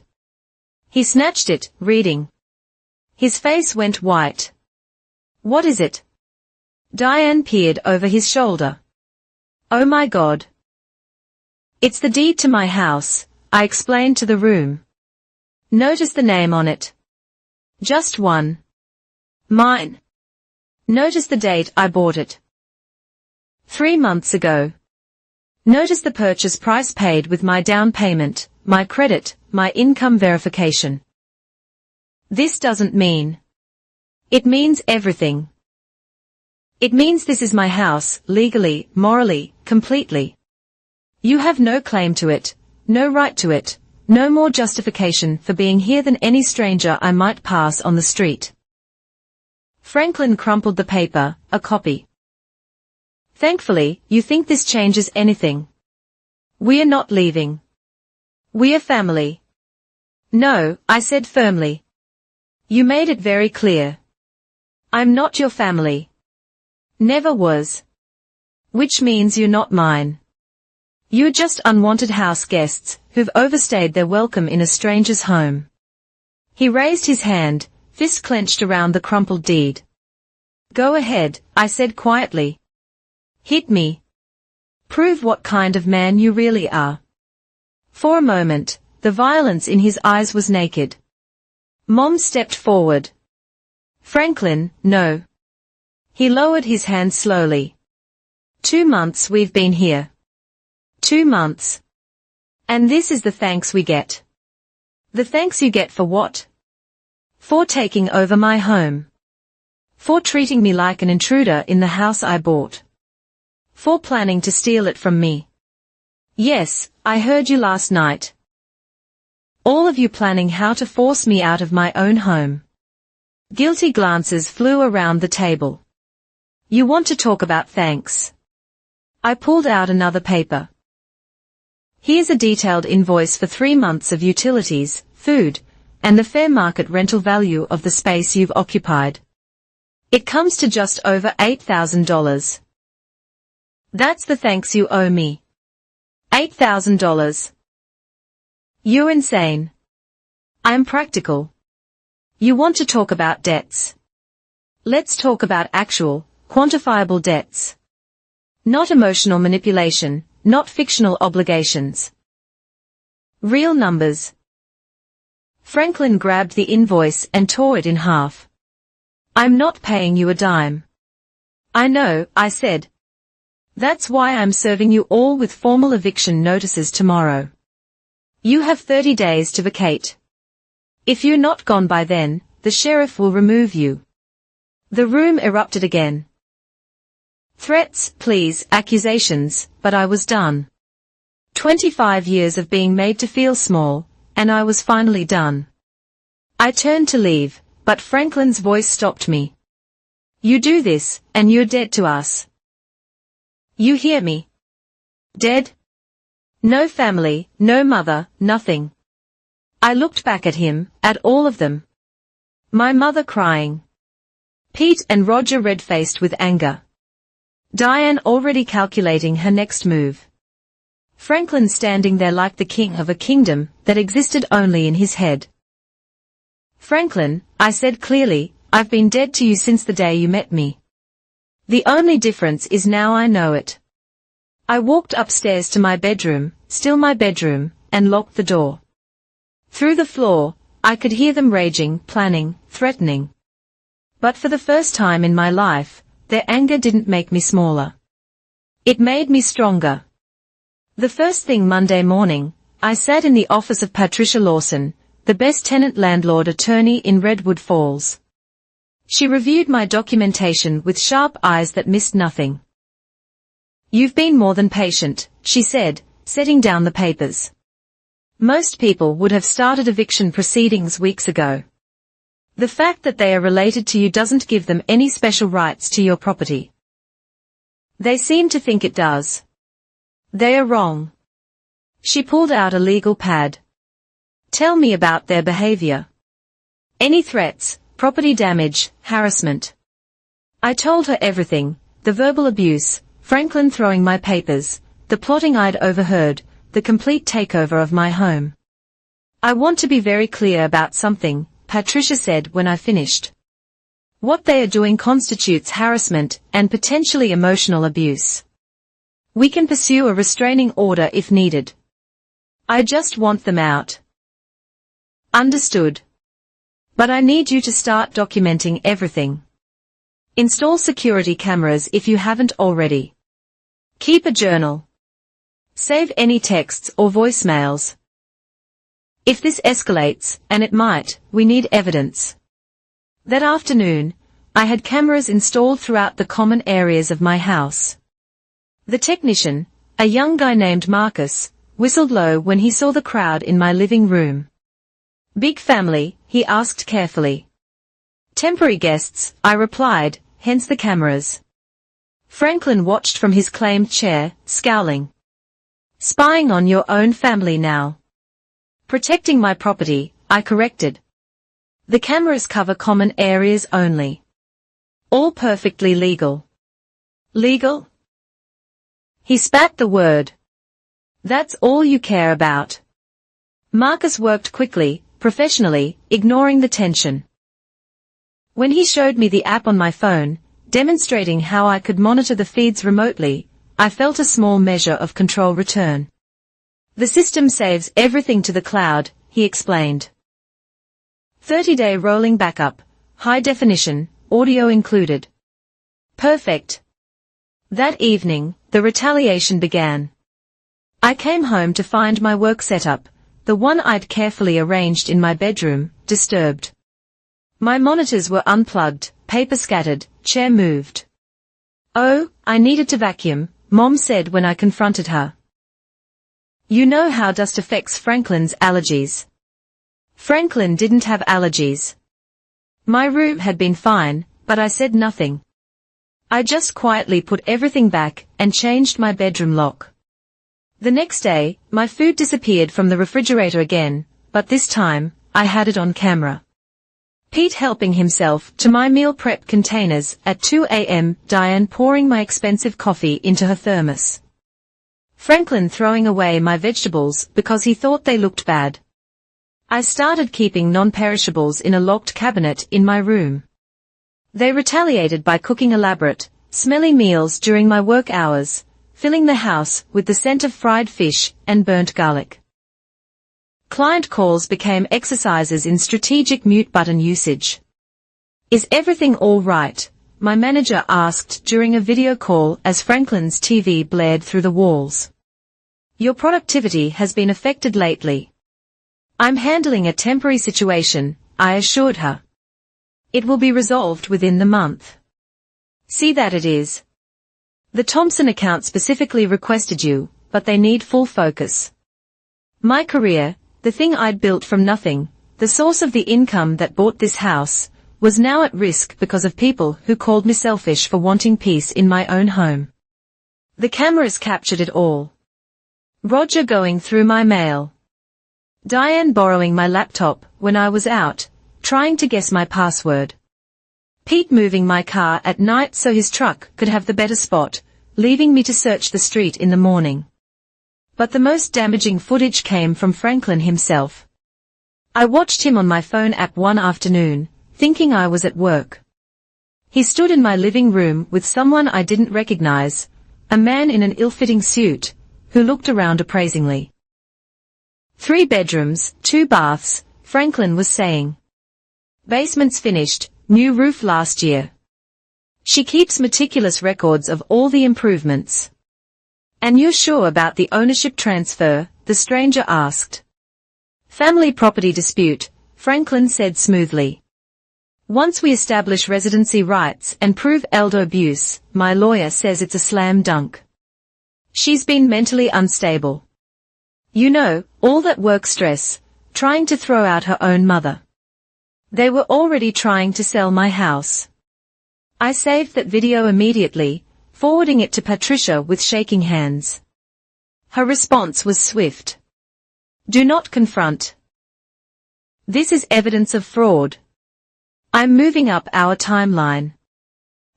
He snatched it, reading. His face went white. What is it? Diane peered over his shoulder. Oh my God. It's the deed to my house, I explained to the room. Notice the name on it. Just one. Mine. Notice the date I bought it. 3 months ago. Notice the purchase price paid with my down payment, my credit, my income verification. This doesn't mean. It means everything. It means this is my house, legally, morally, completely. You have no claim to it, no right to it, no more justification for being here than any stranger I might pass on the street. Franklin crumpled the paper, a copy. Thankfully, you think this changes anything. We are not leaving. We are family. No, I said firmly. You made it very clear. I'm not your family. Never was. Which means you're not mine. You're just unwanted house guests who've overstayed their welcome in a stranger's home. He raised his hand, fist clenched around the crumpled deed. Go ahead, I said quietly. Hit me. Prove what kind of man you really are. For a moment, the violence in his eyes was naked. Mom stepped forward. Franklin, no. He lowered his hand slowly. 2 months we've been here. 2 months. And this is the thanks we get. The thanks you get for what? For taking over my home. For treating me like an intruder in the house I bought. For planning to steal it from me. Yes, I heard you last night. All of you planning how to force me out of my own home. Guilty glances flew around the table. You want to talk about thanks? I pulled out another paper. Here's a detailed invoice for 3 months of utilities, food, and the fair market rental value of the space you've occupied. It comes to just over $8,000. That's the thanks you owe me. $8,000. You're insane. I'm practical. You want to talk about debts. Let's talk about actual, quantifiable debts. Not emotional manipulation, not fictional obligations. Real numbers. Franklin grabbed the invoice and tore it in half. I'm not paying you a dime. I know, I said. That's why I'm serving you all with formal eviction notices tomorrow. You have 30 days to vacate. If you're not gone by then, the sheriff will remove you. The room erupted again. Threats, pleas, accusations, but I was done. 25 years of being made to feel small, and I was finally done. I turned to leave, but Franklin's voice stopped me. You do this, and you're dead to us. You hear me? Dead? No family, no mother, nothing. I looked back at him, at all of them. My mother crying. Pete and Roger red-faced with anger. Diane already calculating her next move. Franklin standing there like the king of a kingdom that existed only in his head. "Franklin," I said clearly, "I've been dead to you since the day you met me. The only difference is now I know it." I walked upstairs to my bedroom, still my bedroom, and locked the door. Through the floor, I could hear them raging, planning, threatening. But for the first time in my life, their anger didn't make me smaller. It made me stronger. The first thing Monday morning, I sat in the office of Patricia Lawson, the best tenant-landlord attorney in Redwood Falls. She reviewed my documentation with sharp eyes that missed nothing. "You've been more than patient," she said, setting down the papers. "Most people would have started eviction proceedings weeks ago. The fact that they are related to you doesn't give them any special rights to your property. They seem to think it does. They are wrong." She pulled out a legal pad. "Tell me about their behavior. Any threats, property damage, harassment." I told her everything, the verbal abuse, Franklin throwing my papers, the plotting I'd overheard, the complete takeover of my home. "I want to be very clear about something," Patricia said when I finished. "What they are doing constitutes harassment and potentially emotional abuse. We can pursue a restraining order if needed. I just want them out." "Understood. But I need you to start documenting everything. Install security cameras if you haven't already. Keep a journal. Save any texts or voicemails. If this escalates, and it might, we need evidence." That afternoon, I had cameras installed throughout the common areas of my house. The technician, a young guy named Marcus, whistled low when he saw the crowd in my living room. "Big family?" he asked carefully. "Temporary guests," I replied, "hence the cameras." Franklin watched from his claimed chair, scowling. "Spying on your own family now." "Protecting my property," I corrected. "The cameras cover common areas only. All perfectly legal." "Legal?" He spat the word. "That's all you care about." Marcus worked quickly, professionally, ignoring the tension. When he showed me the app on my phone, demonstrating how I could monitor the feeds remotely, I felt a small measure of control return. "The system saves everything to the cloud," he explained. 30-day rolling backup, high definition, audio included. Perfect. That evening, the retaliation began. I came home to find my work setup, the one I'd carefully arranged in my bedroom, disturbed. My monitors were unplugged, paper scattered, chair moved. "Oh, I needed to vacuum," Mom said when I confronted her. "You know how dust affects Franklin's allergies." Franklin didn't have allergies. My room had been fine, but I said nothing. I just quietly put everything back and changed my bedroom lock. The next day, my food disappeared from the refrigerator again, but this time, I had it on camera. Pete helping himself to my meal prep containers at 2 a.m., Diane pouring my expensive coffee into her thermos. Franklin throwing away my vegetables because he thought they looked bad. I started keeping non-perishables in a locked cabinet in my room. They retaliated by cooking elaborate, smelly meals during my work hours, filling the house with the scent of fried fish and burnt garlic. Client calls became exercises in strategic mute button usage. "Is everything all right?" my manager asked during a video call as Franklin's TV blared through the walls. "Your productivity has been affected lately." "I'm handling a temporary situation," I assured her. "It will be resolved within the month." "See that it is. The Thompson account specifically requested you, but they need full focus." My career, the thing I'd built from nothing, the source of the income that bought this house, was now at risk because of people who called me selfish for wanting peace in my own home. The cameras captured it all. Roger going through my mail. Diane borrowing my laptop when I was out, trying to guess my password. Pete moving my car at night so his truck could have the better spot, leaving me to search the street in the morning. But the most damaging footage came from Franklin himself. I watched him on my phone app one afternoon, thinking I was at work. He stood in my living room with someone I didn't recognize, a man in an ill-fitting suit, who looked around appraisingly. 3 bedrooms, 2 baths, Franklin was saying. Basement's finished, new roof last year. She keeps meticulous records of all the improvements. And you're sure about the ownership transfer? The stranger asked. Family property dispute, Franklin said smoothly. Once we establish residency rights and prove elder abuse, my lawyer says it's a slam dunk. She's been mentally unstable. You know, all that work stress, trying to throw out her own mother. They were already trying to sell my house. I saved that video immediately, forwarding it to Patricia with shaking hands. Her response was swift. Do not confront. This is evidence of fraud. I'm moving up our timeline.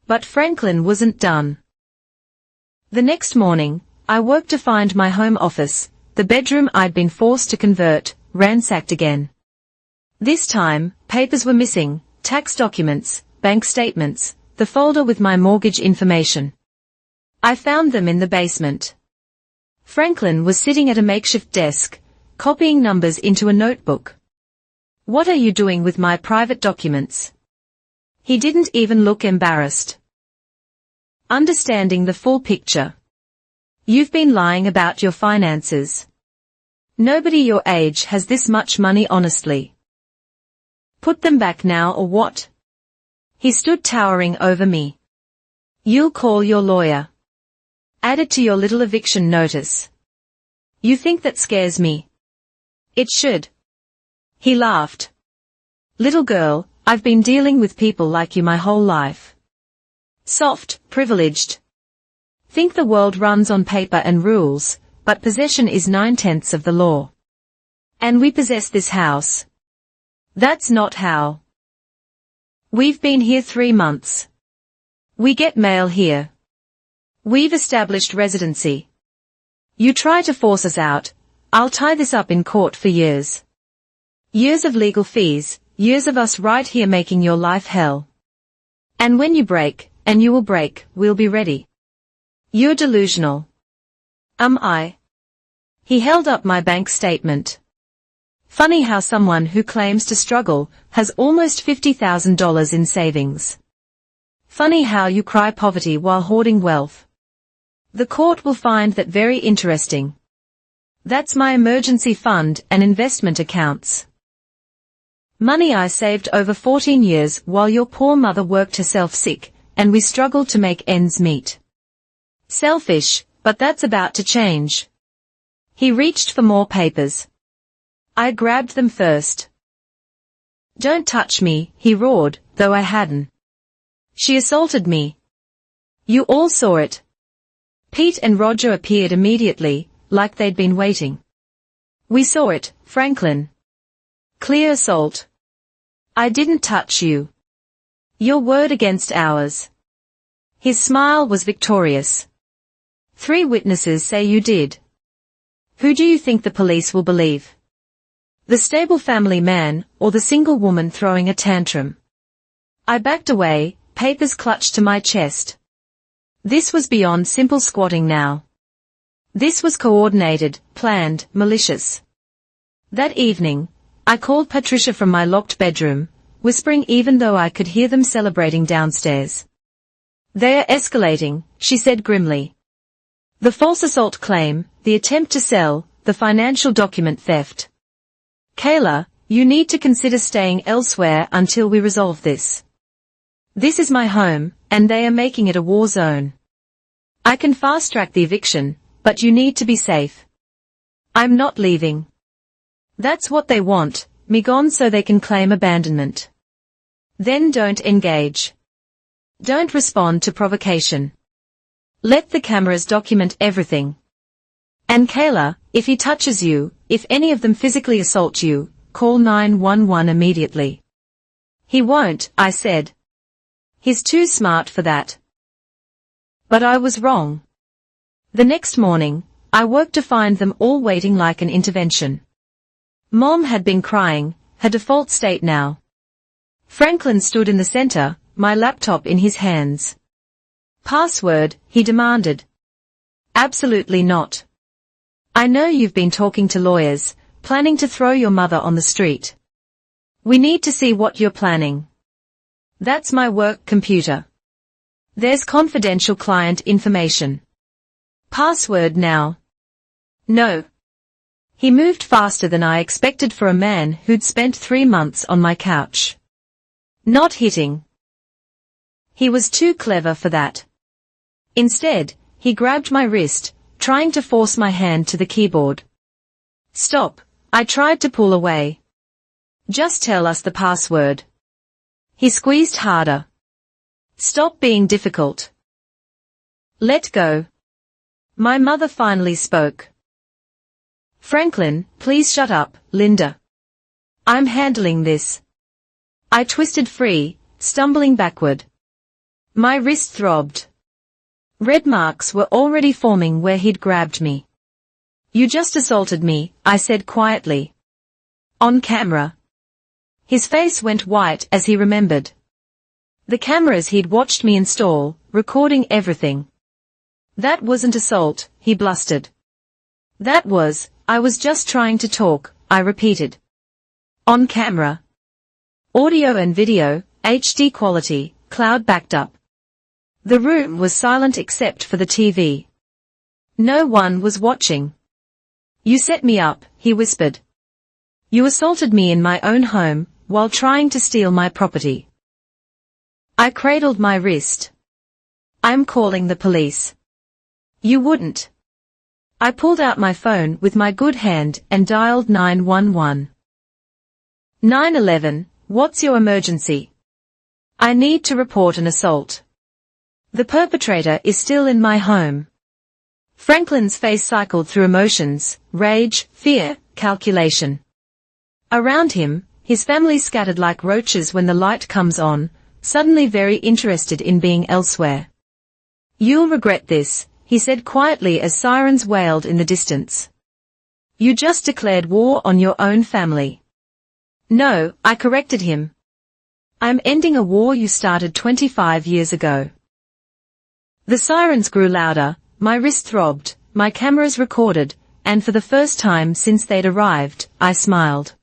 But Franklin wasn't done. The next morning, I woke to find my home office, the bedroom I'd been forced to convert, ransacked again. This time, papers were missing, tax documents, bank statements, the folder with my mortgage information. I found them in the basement. Franklin was sitting at a makeshift desk, copying numbers into a notebook. What are you doing with my private documents? He didn't even look embarrassed. Understanding the full picture. You've been lying about your finances. Nobody your age has this much money honestly. Put them back now or what? He stood towering over me. You'll call your lawyer. Add it to your little eviction notice. You think that scares me? It should. He laughed. Little girl, I've been dealing with people like you my whole life. Soft, privileged. Think the world runs on paper and rules, but possession is 9/10 of the law. And we possess this house. That's not how. We've been here 3 months. We get mail here. We've established residency. You try to force us out, I'll tie this up in court for years. Years of legal fees, years of us right here making your life hell. And when you break, and you will break, we'll be ready. You're delusional. Am I? He held up my bank statement. Funny how someone who claims to struggle has almost $50,000 in savings. Funny how you cry poverty while hoarding wealth. The court will find that very interesting. That's my emergency fund and investment accounts. Money I saved over 14 years while your poor mother worked herself sick, and we struggled to make ends meet. Selfish, but that's about to change. He reached for more papers. I grabbed them first. Don't touch me, he roared, though I hadn't. She assaulted me. You all saw it. Pete and Roger appeared immediately, like they'd been waiting. We saw it, Franklin. Clear assault. I didn't touch you. Your word against ours. His smile was victorious. 3 witnesses say you did. Who do you think the police will believe? The stable family man, or the single woman throwing a tantrum? I backed away, papers clutched to my chest. This was beyond simple squatting now. This was coordinated, planned, malicious. That evening, I called Patricia from my locked bedroom, whispering even though I could hear them celebrating downstairs. They are escalating, she said grimly. The false assault claim, the attempt to sell, the financial document theft. Kayla, you need to consider staying elsewhere until we resolve this. This is my home, and they are making it a war zone. I can fast-track the eviction, but you need to be safe. I'm not leaving. That's what they want, me gone so they can claim abandonment. Then don't engage. Don't respond to provocation. Let the cameras document everything. And Kayla, if he touches you, if any of them physically assault you, call 911 immediately. He won't, I said. He's too smart for that. But I was wrong. The next morning, I woke to find them all waiting like an intervention. Mom had been crying, her default state now. Franklin stood in the center, my laptop in his hands. Password, he demanded. Absolutely not. I know you've been talking to lawyers, planning to throw your mother on the street. We need to see what you're planning. That's my work computer. There's confidential client information. Password now. No. He moved faster than I expected for a man who'd spent 3 months on my couch. Not hitting. He was too clever for that. Instead, he grabbed my wrist, trying to force my hand to the keyboard. Stop, I tried to pull away. Just tell us the password. He squeezed harder. Stop being difficult. Let go. My mother finally spoke. Franklin, please shut up, Linda. I'm handling this. I twisted free, stumbling backward. My wrist throbbed. Red marks were already forming where he'd grabbed me. You just assaulted me, I said quietly. On camera. His face went white as he remembered. The cameras he'd watched me install, recording everything. That wasn't assault, he blustered. That was, I was just trying to talk, I repeated. On camera. Audio and video, HD quality, cloud backed up. The room was silent except for the TV. No one was watching. You set me up, he whispered. You assaulted me in my own home, while trying to steal my property. I cradled my wrist. I'm calling the police. You wouldn't. I pulled out my phone with my good hand and dialed 911. 911, what's your emergency? I need to report an assault. The perpetrator is still in my home. Franklin's face cycled through emotions, rage, fear, calculation. Around him, his family scattered like roaches when the light comes on, suddenly very interested in being elsewhere. You'll regret this, he said quietly as sirens wailed in the distance. You just declared war on your own family. No, I corrected him. I'm ending a war you started 25 years ago. The sirens grew louder, my wrist throbbed, my cameras recorded, and for the first time since they'd arrived, I smiled.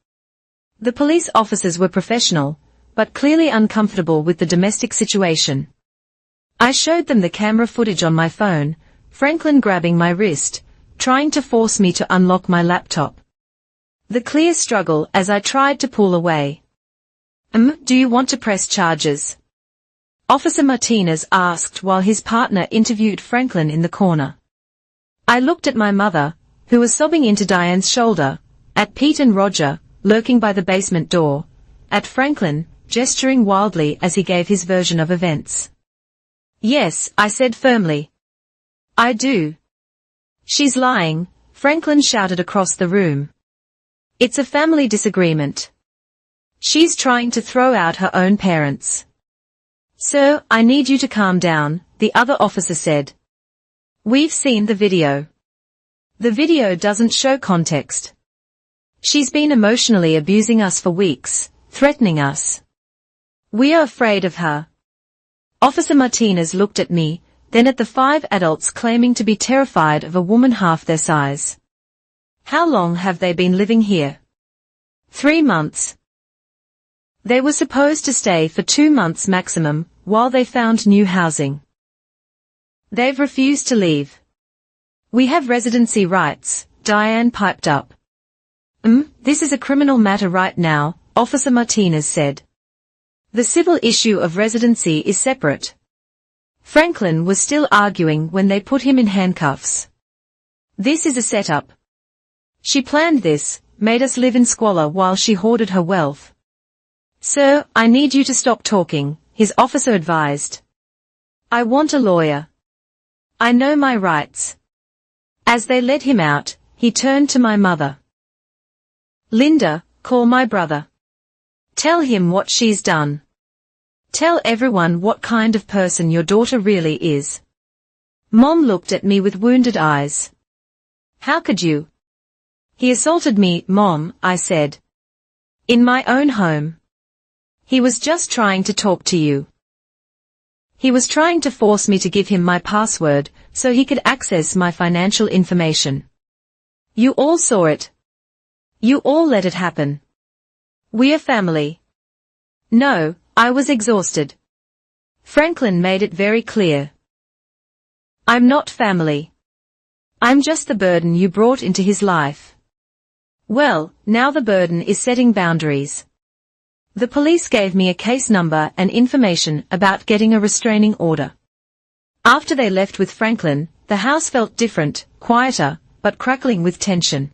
The police officers were professional, but clearly uncomfortable with the domestic situation. I showed them the camera footage on my phone, Franklin grabbing my wrist, trying to force me to unlock my laptop. The clear struggle as I tried to pull away. Do you want to press charges? Officer Martinez asked while his partner interviewed Franklin in the corner. I looked at my mother, who was sobbing into Diane's shoulder, at Pete and Roger, lurking by the basement door, at Franklin, gesturing wildly as he gave his version of events. Yes, I said firmly. I do. She's lying, Franklin shouted across the room. It's a family disagreement. She's trying to throw out her own parents. Sir, I need you to calm down, the other officer said. We've seen the video. The video doesn't show context. She's been emotionally abusing us for weeks, threatening us. We are afraid of her. Officer Martinez looked at me, then at the 5 adults claiming to be terrified of a woman half their size. How long have they been living here? 3 months. They were supposed to stay for 2 months maximum, while they found new housing. They've refused to leave. We have residency rights, Diane piped up. This is a criminal matter right now, Officer Martinez said. The civil issue of residency is separate. Franklin was still arguing when they put him in handcuffs. This is a setup. She planned this, made us live in squalor while she hoarded her wealth. Sir, I need you to stop talking, his officer advised. I want a lawyer. I know my rights. As they led him out, he turned to my mother. Linda, call my brother. Tell him what she's done. Tell everyone what kind of person your daughter really is. Mom looked at me with wounded eyes. How could you? He assaulted me, Mom, I said. In my own home. He was just trying to talk to you. He was trying to force me to give him my password so he could access my financial information. You all saw it. You all let it happen. We're family. No, I was exhausted. Franklin made it very clear. I'm not family. I'm just the burden you brought into his life. Well, now the burden is setting boundaries. The police gave me a case number and information about getting a restraining order. After they left with Franklin, the house felt different, quieter, but crackling with tension.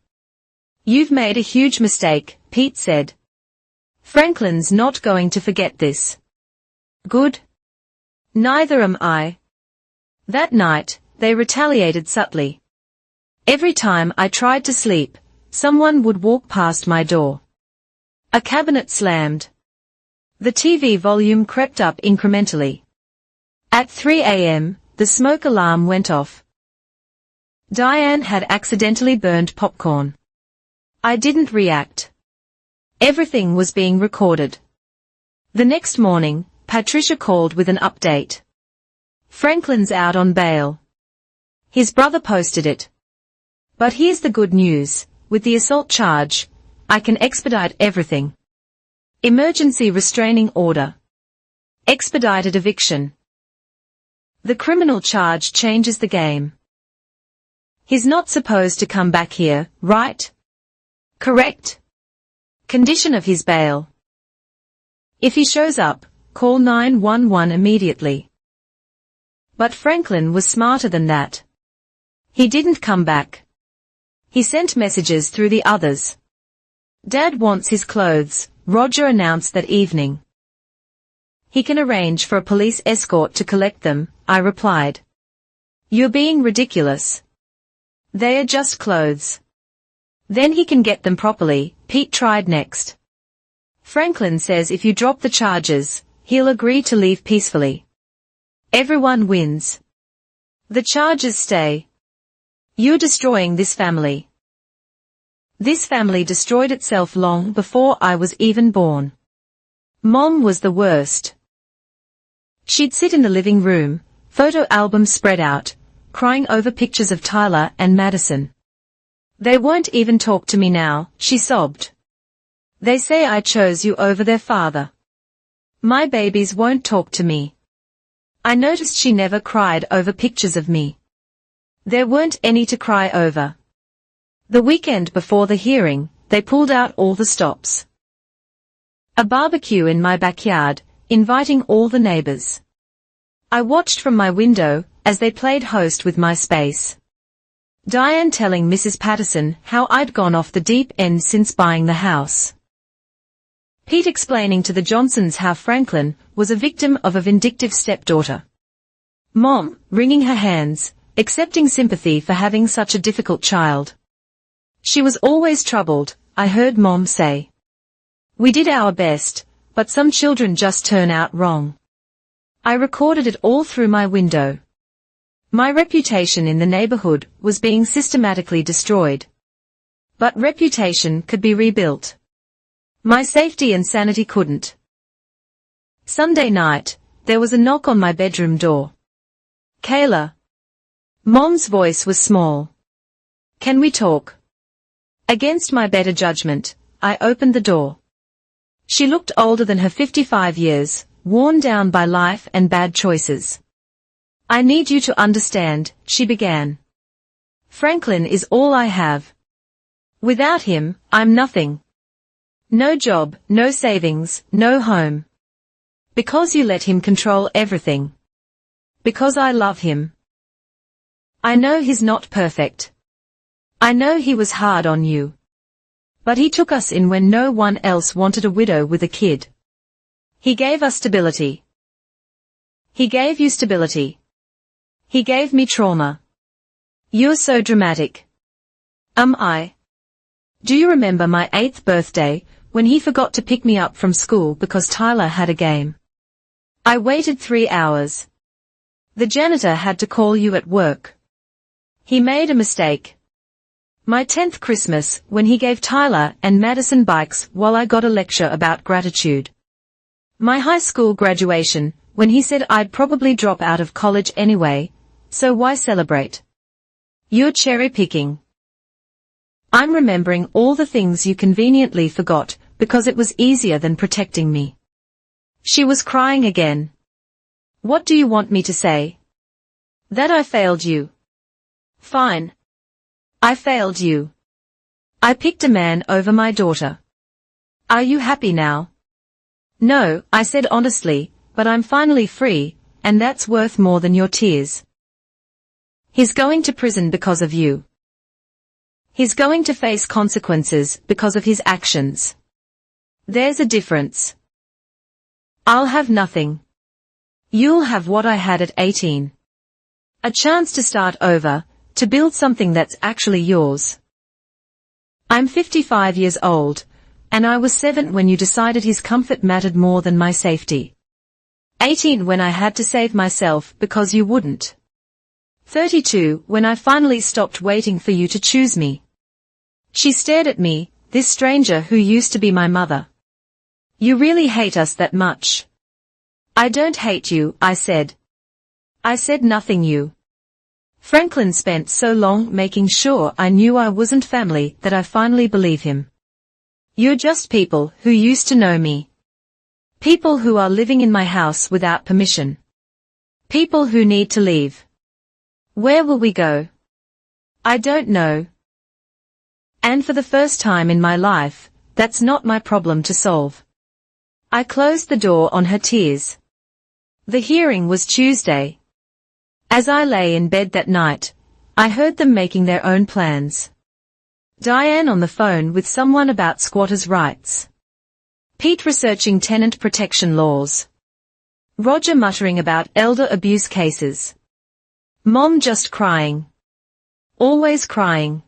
You've made a huge mistake, Pete said. Franklin's not going to forget this. Good. Neither am I. That night, they retaliated subtly. Every time I tried to sleep, someone would walk past my door. A cabinet slammed. The TV volume crept up incrementally. At 3 a.m., the smoke alarm went off. Diane had accidentally burned popcorn. I didn't react. Everything was being recorded. The next morning, Patricia called with an update. Franklin's out on bail. His brother posted it. But here's the good news, with the assault charge, I can expedite everything. Emergency restraining order. Expedited eviction. The criminal charge changes the game. He's not supposed to come back here, right? Correct. Condition of his bail. If he shows up, call 911 immediately. But Franklin was smarter than that. He didn't come back. He sent messages through the others. Dad wants his clothes, Roger announced that evening. He can arrange for a police escort to collect them, I replied. You're being ridiculous. They are just clothes. Then he can get them properly, Pete tried next. Franklin says if you drop the charges, he'll agree to leave peacefully. Everyone wins. The charges stay. You're destroying this family. This family destroyed itself long before I was even born. Mom was the worst. She'd sit in the living room, photo album spread out, crying over pictures of Tyler and Madison. They won't even talk to me now, she sobbed. They say I chose you over their father. My babies won't talk to me. I noticed she never cried over pictures of me. There weren't any to cry over. The weekend before the hearing, they pulled out all the stops. A barbecue in my backyard, inviting all the neighbors. I watched from my window as they played host with my space. Diane telling Mrs. Patterson how I'd gone off the deep end since buying the house. Pete explaining to the Johnsons how Franklin was a victim of a vindictive stepdaughter. Mom, wringing her hands, accepting sympathy for having such a difficult child. She was always troubled, I heard Mom say. We did our best, but some children just turn out wrong. I recorded it all through my window. My reputation in the neighborhood was being systematically destroyed. But reputation could be rebuilt. My safety and sanity couldn't. Sunday night, there was a knock on my bedroom door. Kayla. Mom's voice was small. Can we talk? Against my better judgment, I opened the door. She looked older than her 55 years, worn down by life and bad choices. I need you to understand, she began. Franklin is all I have. Without him, I'm nothing. No job, no savings, no home. Because you let him control everything. Because I love him. I know he's not perfect. I know he was hard on you. But he took us in when no one else wanted a widow with a kid. He gave us stability. He gave you stability. He gave me trauma. You're so dramatic. Am I? Do you remember my 8th birthday, when he forgot to pick me up from school because Tyler had a game? I waited 3 hours. The janitor had to call you at work. He made a mistake. My 10th Christmas, when he gave Tyler and Madison bikes while I got a lecture about gratitude. My high school graduation, when he said I'd probably drop out of college anyway, so why celebrate? You're cherry-picking. I'm remembering all the things you conveniently forgot, because it was easier than protecting me. She was crying again. What do you want me to say? That I failed you. Fine. I failed you. I picked a man over my daughter. Are you happy now? No, I said honestly, but I'm finally free, and that's worth more than your tears. He's going to prison because of you. He's going to face consequences because of his actions. There's a difference. I'll have nothing. You'll have what I had at 18. A chance to start over, to build something that's actually yours. I'm 55 years old, and I was 7 when you decided his comfort mattered more than my safety. 18 when I had to save myself because you wouldn't. 32 when I finally stopped waiting for you to choose me. She stared at me, this stranger who used to be my mother. You really hate us that much? I don't hate you, I said. I said nothing you. Franklin spent so long making sure I knew I wasn't family that I finally believe him. You're just people who used to know me. People who are living in my house without permission. People who need to leave. Where will we go? I don't know. And for the first time in my life, that's not my problem to solve. I closed the door on her tears. The hearing was Tuesday. As I lay in bed that night, I heard them making their own plans. Diane on the phone with someone about squatters' rights. Pete researching tenant protection laws. Roger muttering about elder abuse cases. Mom just crying. Always crying.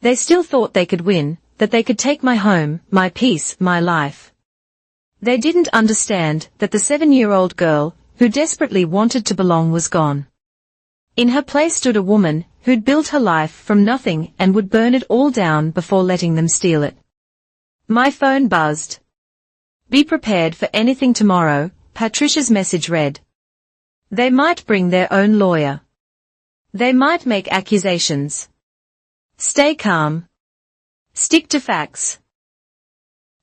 They still thought they could win, that they could take my home, my peace, my life. They didn't understand that the 7-year-old girl, who desperately wanted to belong, was gone. In her place stood a woman who'd built her life from nothing and would burn it all down before letting them steal it. My phone buzzed. Be prepared for anything tomorrow, Patricia's message read. They might bring their own lawyer. They might make accusations. Stay calm. Stick to facts.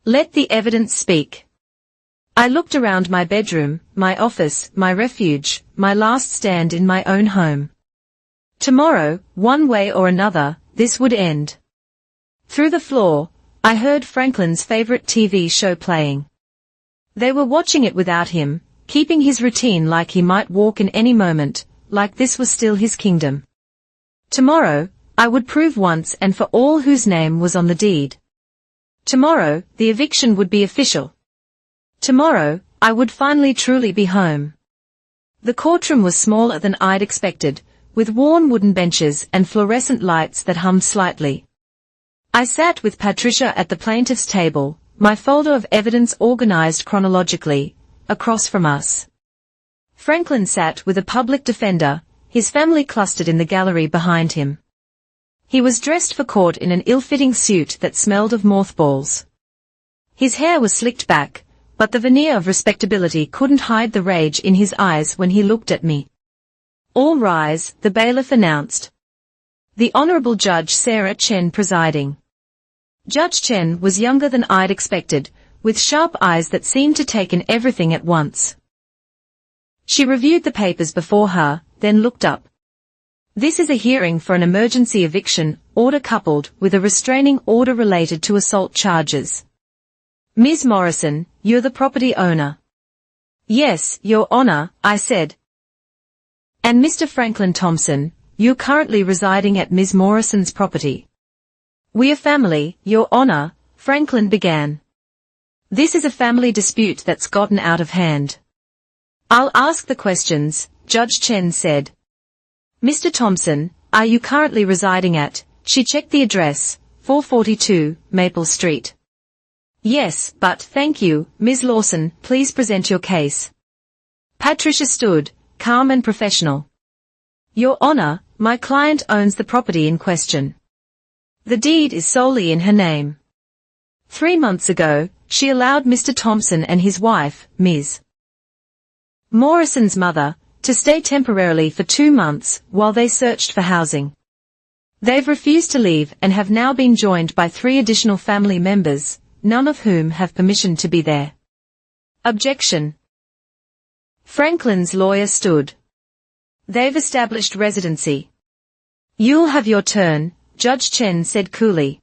Let the evidence speak. I looked around my bedroom, my office, my refuge, my last stand in my own home. Tomorrow, one way or another, this would end. Through the floor, I heard Franklin's favorite TV show playing. They were watching it without him, keeping his routine like he might walk in any moment, like this was still his kingdom. Tomorrow, I would prove once and for all whose name was on the deed. Tomorrow, the eviction would be official. Tomorrow, I would finally truly be home. The courtroom was smaller than I'd expected, with worn wooden benches and fluorescent lights that hummed slightly. I sat with Patricia at the plaintiff's table, my folder of evidence organized chronologically, across from us. Franklin sat with a public defender, his family clustered in the gallery behind him. He was dressed for court in an ill-fitting suit that smelled of mothballs. His hair was slicked back, but the veneer of respectability couldn't hide the rage in his eyes when he looked at me. All rise, the bailiff announced. The Honorable Judge Sarah Chen presiding. Judge Chen was younger than I'd expected, with sharp eyes that seemed to take in everything at once. She reviewed the papers before her, then looked up. This is a hearing for an emergency eviction order coupled with a restraining order related to assault charges. Ms. Morrison, you're the property owner. Yes, Your Honor, I said. And Mr. Franklin Thompson, you're currently residing at Ms. Morrison's property. We are family, Your Honor, Franklin began. This is a family dispute that's gotten out of hand. I'll ask the questions, Judge Chen said. Mr. Thompson, are you currently residing at, she checked the address, 442, Maple Street. Yes, but thank you, Ms. Lawson, please present your case. Patricia stood, calm and professional. Your Honor, my client owns the property in question. The deed is solely in her name. 3 months ago, she allowed Mr. Thompson and his wife, Ms. Morrison's mother, to stay temporarily for 2 months while they searched for housing. They've refused to leave and have now been joined by 3 additional family members, none of whom have permission to be there. Objection. Franklin's lawyer stood. They've established residency. You'll have your turn, Judge Chen said coolly.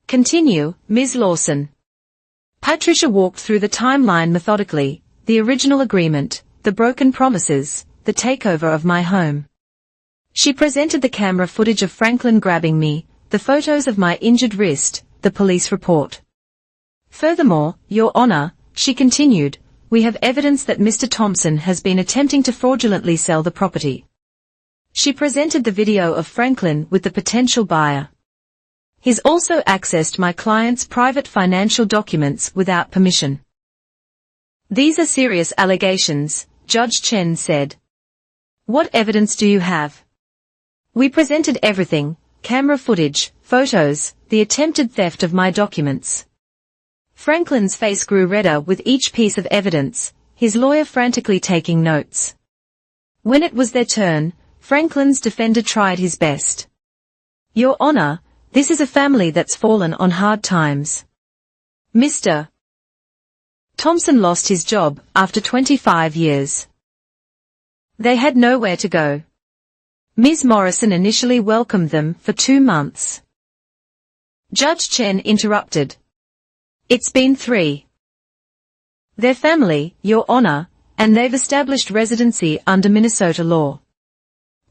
Continue, Ms. Lawson. Patricia walked through the timeline methodically, the original agreement, the broken promises, the takeover of my home. She presented the camera footage of Franklin grabbing me, the photos of my injured wrist, the police report. Furthermore, Your Honor, she continued, we have evidence that Mr. Thompson has been attempting to fraudulently sell the property. She presented the video of Franklin with the potential buyer. He's also accessed my client's private financial documents without permission. These are serious allegations, Judge Chen said. What evidence do you have? We presented everything, camera footage, photos, the attempted theft of my documents. Franklin's face grew redder with each piece of evidence, his lawyer frantically taking notes. When it was their turn, Franklin's defender tried his best. Your Honor, this is a family that's fallen on hard times. Mr. Thompson lost his job after 25 years. They had nowhere to go. Ms. Morrison initially welcomed them for 2 months. Judge Chen interrupted. It's been 3. Their family, Your Honor, and they've established residency under Minnesota law.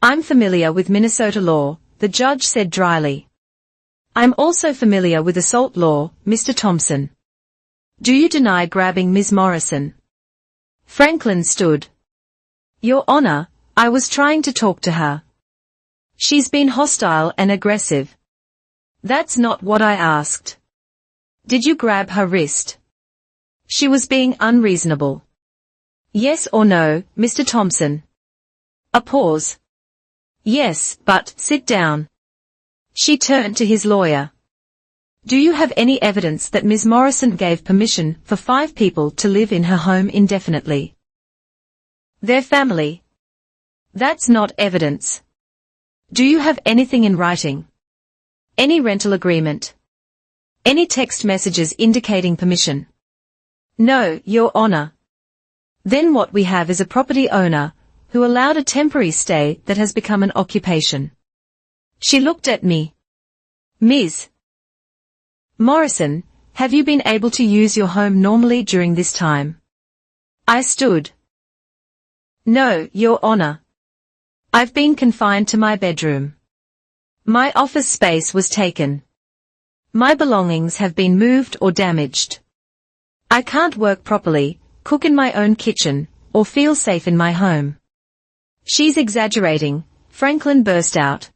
I'm familiar with Minnesota law, the judge said dryly. I'm also familiar with assault law, Mr. Thompson. Do you deny grabbing Ms. Morrison? Franklin stood. Your Honor, I was trying to talk to her. She's been hostile and aggressive. That's not what I asked. Did you grab her wrist? She was being unreasonable. Yes or no, Mr. Thompson? A pause. Yes, but sit down. She turned to his lawyer. Do you have any evidence that Ms. Morrison gave permission for 5 people to live in her home indefinitely? Their family. That's not evidence. Do you have anything in writing? Any rental agreement? Any text messages indicating permission? No, Your Honor. Then what we have is a property owner who allowed a temporary stay that has become an occupation. She looked at me. Ms. Morrison, have you been able to use your home normally during this time? I stood. No, Your Honor. I've been confined to my bedroom. My office space was taken. My belongings have been moved or damaged. I can't work properly, cook in my own kitchen, or feel safe in my home. She's exaggerating, Franklin burst out.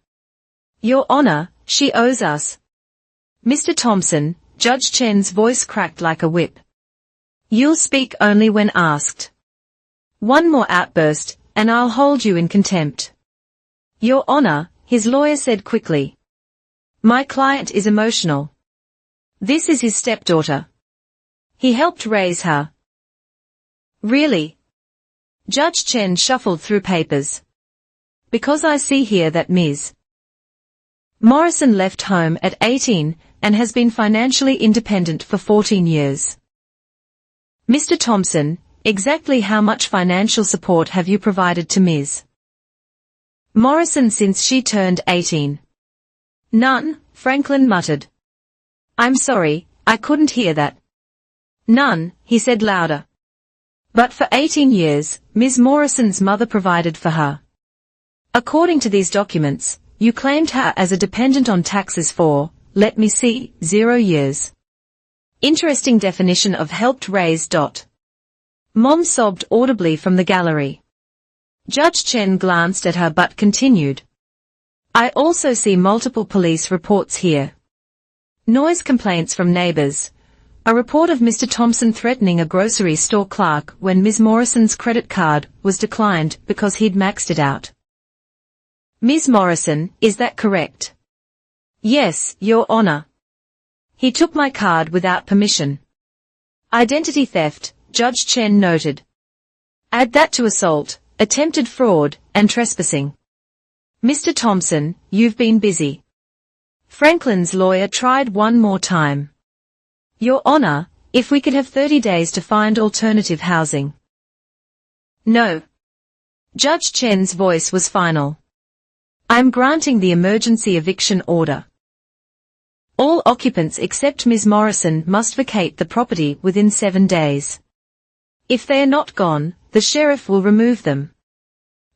Your Honor, she owes us. Mr. Thompson, Judge Chen's voice cracked like a whip. You'll speak only when asked. One more outburst, and I'll hold you in contempt. Your Honor, his lawyer said quickly. My client is emotional. This is his stepdaughter. He helped raise her. Really? Judge Chen shuffled through papers. Because I see here that Ms. Morrison left home at 18 and has been financially independent for 14 years. Mr. Thompson, exactly how much financial support have you provided to Ms. Morrison since she turned 18? None, Franklin muttered. I'm sorry, I couldn't hear that. None, he said louder. But for 18 years, Ms. Morrison's mother provided for her. According to these documents, you claimed her as a dependent on taxes for, let me see, 0 years. Interesting definition of helped raise. Mom sobbed audibly from the gallery. Judge Chen glanced at her but continued. I also see multiple police reports here. Noise complaints from neighbors. A report of Mr. Thompson threatening a grocery store clerk when Ms. Morrison's credit card was declined because he'd maxed it out. Ms. Morrison, is that correct? Yes, Your Honor. He took my card without permission. Identity theft, Judge Chen noted. Add that to assault, attempted fraud, and trespassing. Mr. Thompson, you've been busy. Franklin's lawyer tried one more time. Your Honor, if we could have 30 days to find alternative housing. No. Judge Chen's voice was final. I'm granting the emergency eviction order. All occupants except Ms. Morrison must vacate the property within 7 days. If they are not gone, the sheriff will remove them.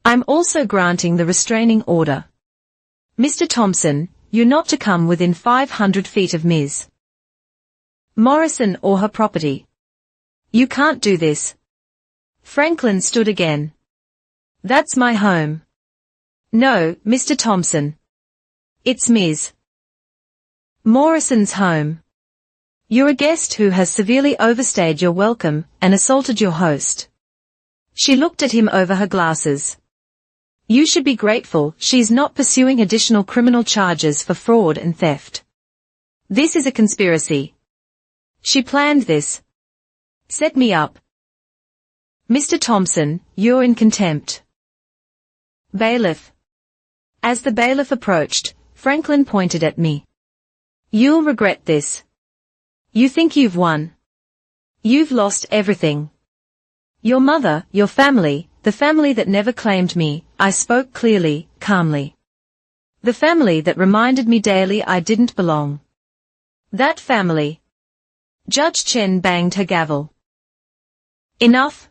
I'm also granting the restraining order. Mr. Thompson, you're not to come within 500 feet of Ms. Morrison or her property. You can't do this. Franklin stood again. That's my home. No, Mr. Thompson. It's Ms. Morrison's home. You're a guest who has severely overstayed your welcome and assaulted your host. She looked at him over her glasses. You should be grateful she's not pursuing additional criminal charges for fraud and theft. This is a conspiracy. She planned this. Set me up. Mr. Thompson, you're in contempt. Bailiff. As the bailiff approached, Franklin pointed at me. You'll regret this. You think you've won. You've lost everything. Your mother, your family, the family that never claimed me, I spoke clearly, calmly. The family that reminded me daily I didn't belong. That family. Judge Chen banged her gavel. Enough.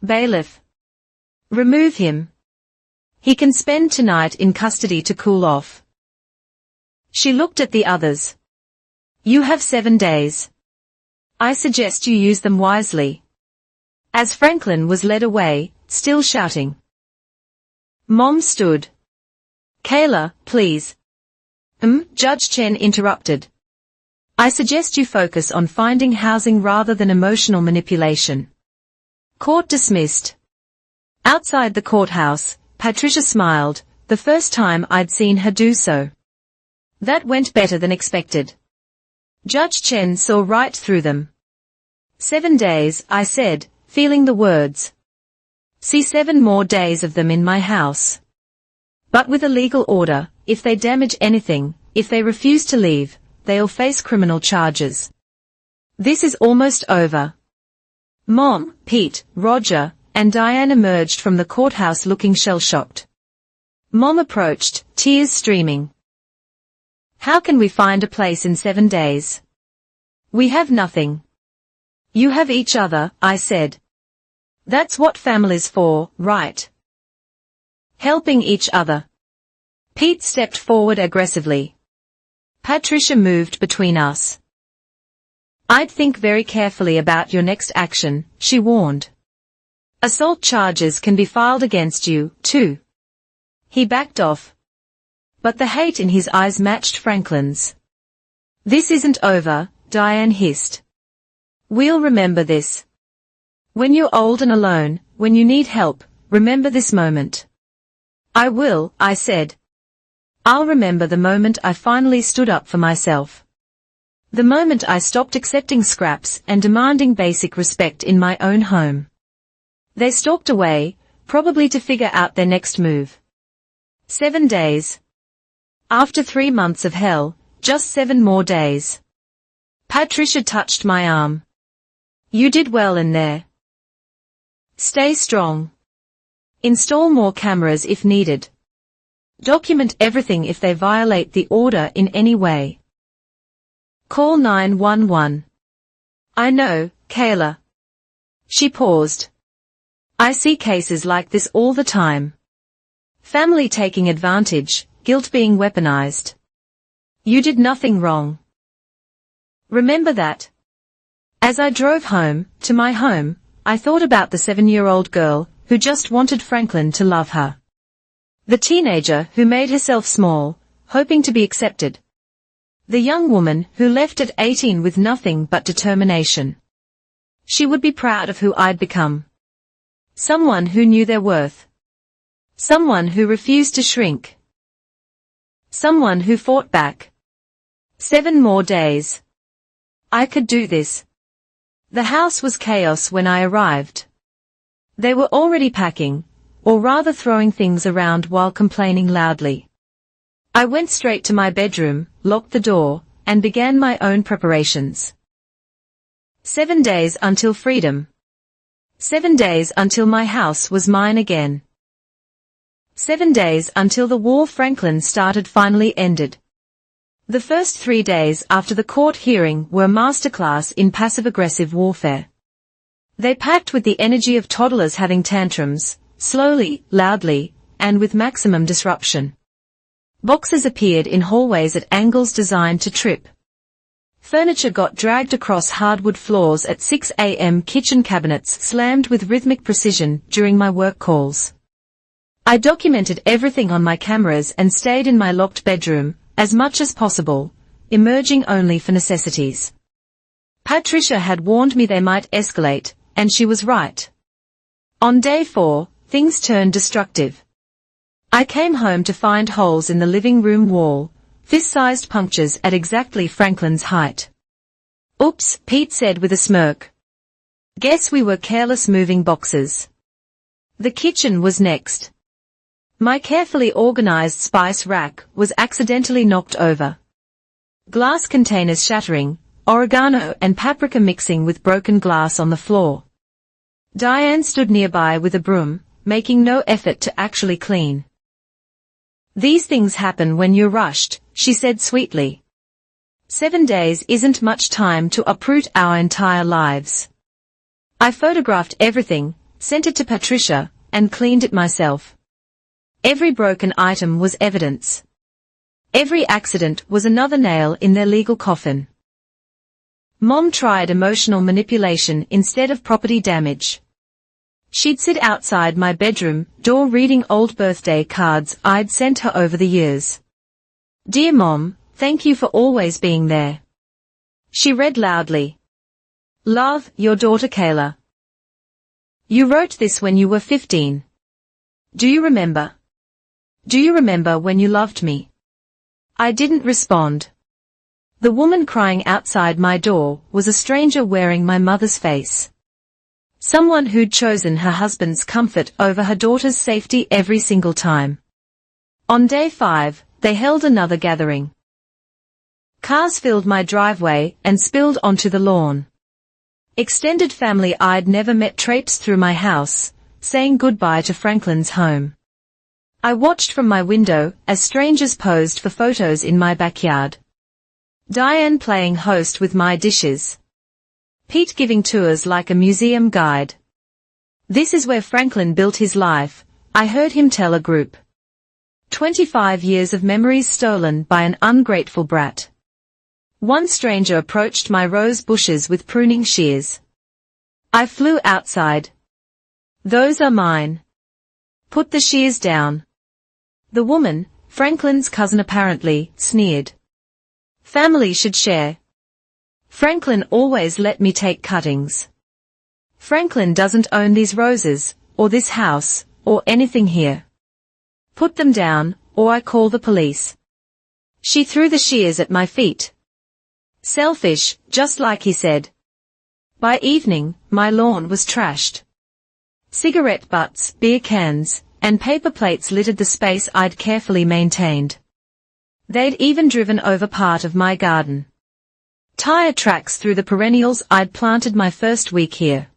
Bailiff. Remove him. He can spend tonight in custody to cool off. She looked at the others. You have 7 days. I suggest you use them wisely. As Franklin was led away, still shouting. Mom stood. Kayla, please. Judge Chen interrupted. I suggest you focus on finding housing rather than emotional manipulation. Court dismissed. Outside the courthouse, Patricia smiled, the first time I'd seen her do so. That went better than expected. Judge Chen saw right through them. 7 days, I said, feeling the words. See 7 more days of them in my house. But with a legal order, if they damage anything, if they refuse to leave, they'll face criminal charges. This is almost over. Mom, Pete, Roger, and Diane emerged from the courthouse looking shell-shocked. Mom approached, tears streaming. How can we find a place in 7 days? We have nothing. You have each other, I said. That's what family's for, right? Helping each other. Pete stepped forward aggressively. Patricia moved between us. I'd think very carefully about your next action, she warned. Assault charges can be filed against you, too. He backed off. But the hate in his eyes matched Franklin's. This isn't over, Diane hissed. We'll remember this. When you're old and alone, when you need help, remember this moment. I will, I said. I'll remember the moment I finally stood up for myself. The moment I stopped accepting scraps and demanding basic respect in my own home. They stalked away, probably to figure out their next move. 7 days. After 3 months of hell, just 7 more days. Patricia touched my arm. You did well in there. Stay strong. Install more cameras if needed. Document everything if they violate the order in any way. Call 911. I know, Kayla. She paused. I see cases like this all the time. Family taking advantage, guilt being weaponized. You did nothing wrong. Remember that. As I drove home, to my home, I thought about the 7-year-old girl who just wanted Franklin to love her. The teenager who made herself small, hoping to be accepted. The young woman who left at 18 with nothing but determination. She would be proud of who I'd become. Someone who knew their worth. Someone who refused to shrink. Someone who fought back. 7 more days. I could do this. The house was chaos when I arrived. They were already packing, or rather throwing things around while complaining loudly. I went straight to my bedroom, locked the door, and began my own preparations. 7 days until freedom. 7 days until my house was mine again. 7 days until the war Franklin started finally ended. The first 3 days after the court hearing were a masterclass in passive-aggressive warfare. They packed with the energy of toddlers having tantrums, slowly, loudly, and with maximum disruption. Boxes appeared in hallways at angles designed to trip. Furniture got dragged across hardwood floors at 6 a.m. Kitchen cabinets slammed with rhythmic precision during my work calls. I documented everything on my cameras and stayed in my locked bedroom, as much as possible, emerging only for necessities. Patricia had warned me they might escalate, and she was right. On day 4, things turned destructive. I came home to find holes in the living room wall, fist-sized punctures at exactly Franklin's height. Oops, Pete said with a smirk. Guess we were careless moving boxes. The kitchen was next. My carefully organized spice rack was accidentally knocked over. Glass containers shattering, oregano and paprika mixing with broken glass on the floor. Diane stood nearby with a broom, making no effort to actually clean. These things happen when you're rushed, she said sweetly. 7 days isn't much time to uproot our entire lives. I photographed everything, sent it to Patricia, and cleaned it myself. Every broken item was evidence. Every accident was another nail in their legal coffin. Mom tried emotional manipulation instead of property damage. She'd sit outside my bedroom door reading old birthday cards I'd sent her over the years. Dear Mom, thank you for always being there. She read loudly. Love, your daughter Kayla. You wrote this when you were 15. Do you remember? Do you remember when you loved me? I didn't respond. The woman crying outside my door was a stranger wearing my mother's face. Someone who'd chosen her husband's comfort over her daughter's safety every single time. On day 5, they held another gathering. Cars filled my driveway and spilled onto the lawn. Extended family I'd never met traipsed through my house, saying goodbye to Franklin's home. I watched from my window as strangers posed for photos in my backyard. Diane playing host with my dishes. Pete giving tours like a museum guide. This is where Franklin built his life, I heard him tell a group. 25 years of memories stolen by an ungrateful brat. One stranger approached my rose bushes with pruning shears. I flew outside. Those are mine. Put the shears down. The woman, Franklin's cousin apparently, sneered. Family should share. Franklin always let me take cuttings. Franklin doesn't own these roses, or this house, or anything here. Put them down, or I call the police. She threw the shears at my feet. Selfish, just like he said. By evening, my lawn was trashed. Cigarette butts, beer cans, and paper plates littered the space I'd carefully maintained. They'd even driven over part of my garden. Tire tracks through the perennials I'd planted my first week here.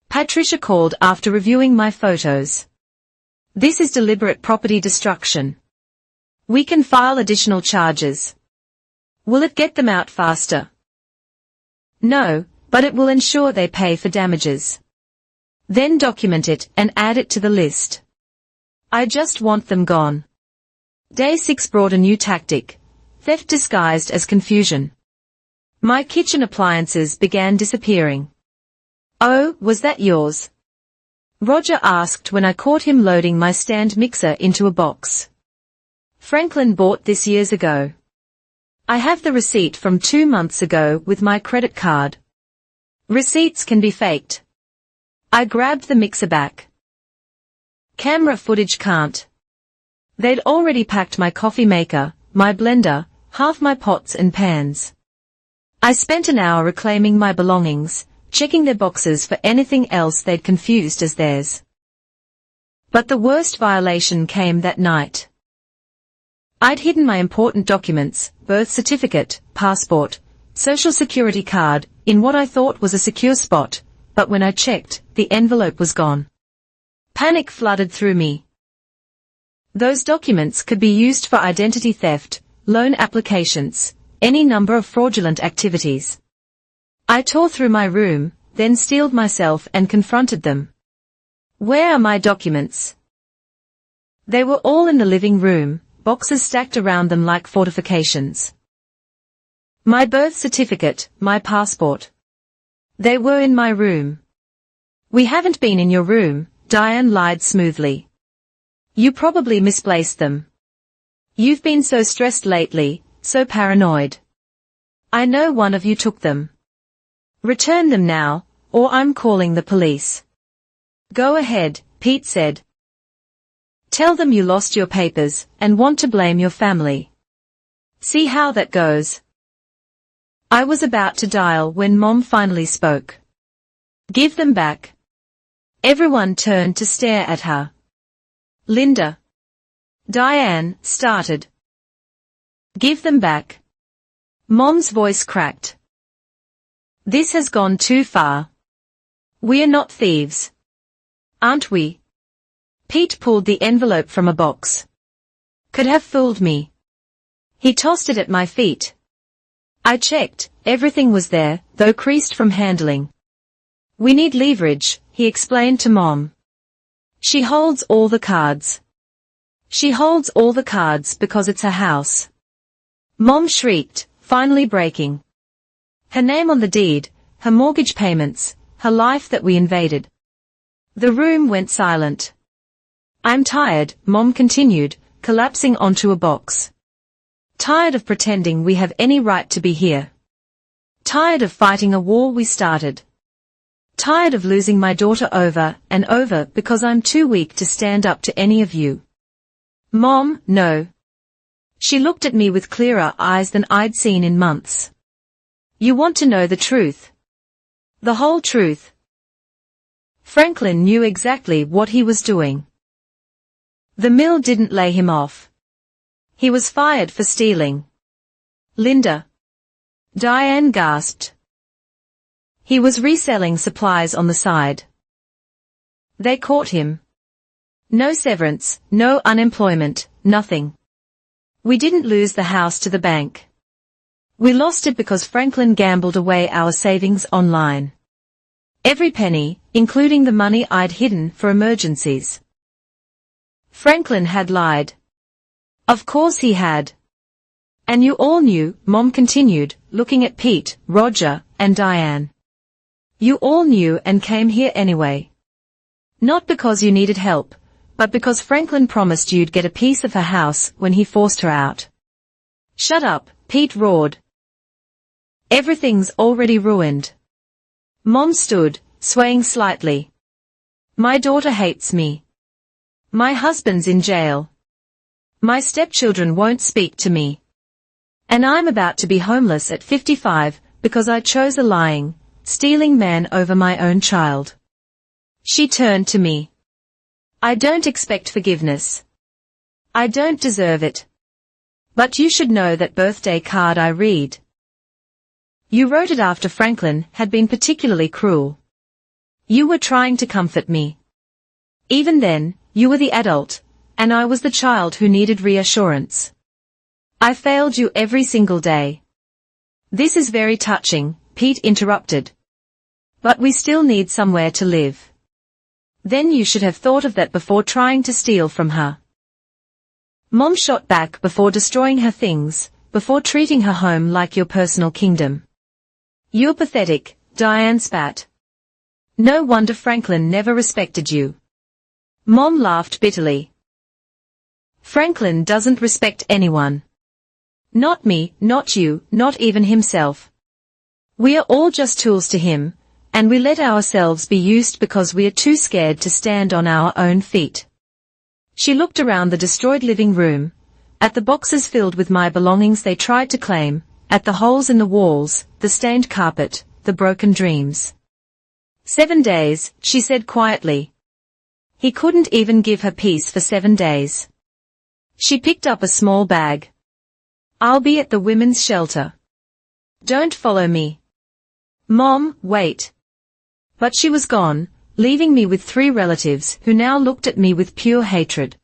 Patricia called after reviewing my photos. This is deliberate property destruction. We can file additional charges. Will it get them out faster? No, but it will ensure they pay for damages. Then document it and add it to the list. I just want them gone. Day 6 brought a new tactic, theft disguised as confusion. My kitchen appliances began disappearing. Oh, was that yours? Roger asked when I caught him loading my stand mixer into a box. Franklin bought this years ago. I have the receipt from 2 months ago with my credit card. Receipts can be faked. I grabbed the mixer back. Camera footage can't. They'd already packed my coffee maker, my blender, half my pots and pans. I spent an hour reclaiming my belongings, checking their boxes for anything else they'd confused as theirs. But the worst violation came that night. I'd hidden my important documents, birth certificate, passport, social security card, in what I thought was a secure spot, but when I checked, the envelope was gone. Panic flooded through me. Those documents could be used for identity theft, loan applications, any number of fraudulent activities. I tore through my room, then steeled myself and confronted them. Where are my documents? They were all in the living room, boxes stacked around them like fortifications. My birth certificate, my passport. They were in my room. We haven't been in your room, Diane lied smoothly. You probably misplaced them. You've been so stressed lately, so paranoid. I know one of you took them. Return them now, or I'm calling the police. Go ahead, Pete said. Tell them you lost your papers and want to blame your family. See how that goes. I was about to dial when Mom finally spoke. Give them back. Everyone turned to stare at her. Linda. Diane started. Give them back. Mom's voice cracked. This has gone too far. We're not thieves. Aren't we? Pete pulled the envelope from a box. Could have fooled me. He tossed it at my feet. I checked, everything was there, though creased from handling. We need leverage, he explained to Mom. She holds all the cards. She holds all the cards because it's her house. Mom shrieked, finally breaking. Her name on the deed, her mortgage payments, her life that we invaded. The room went silent. I'm tired, Mom continued, collapsing onto a box. Tired of pretending we have any right to be here. Tired of fighting a war we started. Tired of losing my daughter over and over because I'm too weak to stand up to any of you. Mom, no. She looked at me with clearer eyes than I'd seen in months. You want to know the truth. The whole truth. Franklin knew exactly what he was doing. The mill didn't lay him off. He was fired for stealing. Linda. Diane gasped. He was reselling supplies on the side. They caught him. No severance, no unemployment, nothing. We didn't lose the house to the bank. We lost it because Franklin gambled away our savings online. Every penny, including the money I'd hidden for emergencies. Franklin had lied. Of course he had. And you all knew, Mom continued, looking at Pete, Roger, and Diane. You all knew and came here anyway. Not because you needed help, but because Franklin promised you'd get a piece of her house when he forced her out. Shut up, Pete roared. Everything's already ruined. Mom stood, swaying slightly. My daughter hates me. My husband's in jail. My stepchildren won't speak to me. And I'm about to be homeless at 55 because I chose a lying, stealing man over my own child. She turned to me. I don't expect forgiveness. I don't deserve it. But you should know that birthday card I read. You wrote it after Franklin had been particularly cruel. You were trying to comfort me. Even then, you were the adult, and I was the child who needed reassurance. I failed you every single day. This is very touching, Pete interrupted. But we still need somewhere to live. Then you should have thought of that before trying to steal from her. Mom shot back before destroying her things, before treating her home like your personal kingdom. You're pathetic, Diane spat. No wonder Franklin never respected you. Mom laughed bitterly. Franklin doesn't respect anyone. Not me, not you, not even himself. We are all just tools to him, and we let ourselves be used because we are too scared to stand on our own feet. She looked around the destroyed living room, at the boxes filled with my belongings they tried to claim, at the holes in the walls, the stained carpet, the broken dreams. 7 days, she said quietly. He couldn't even give her peace for 7 days. She picked up a small bag. I'll be at the women's shelter. Don't follow me. Mom, wait. But she was gone, leaving me with 3 relatives who now looked at me with pure hatred.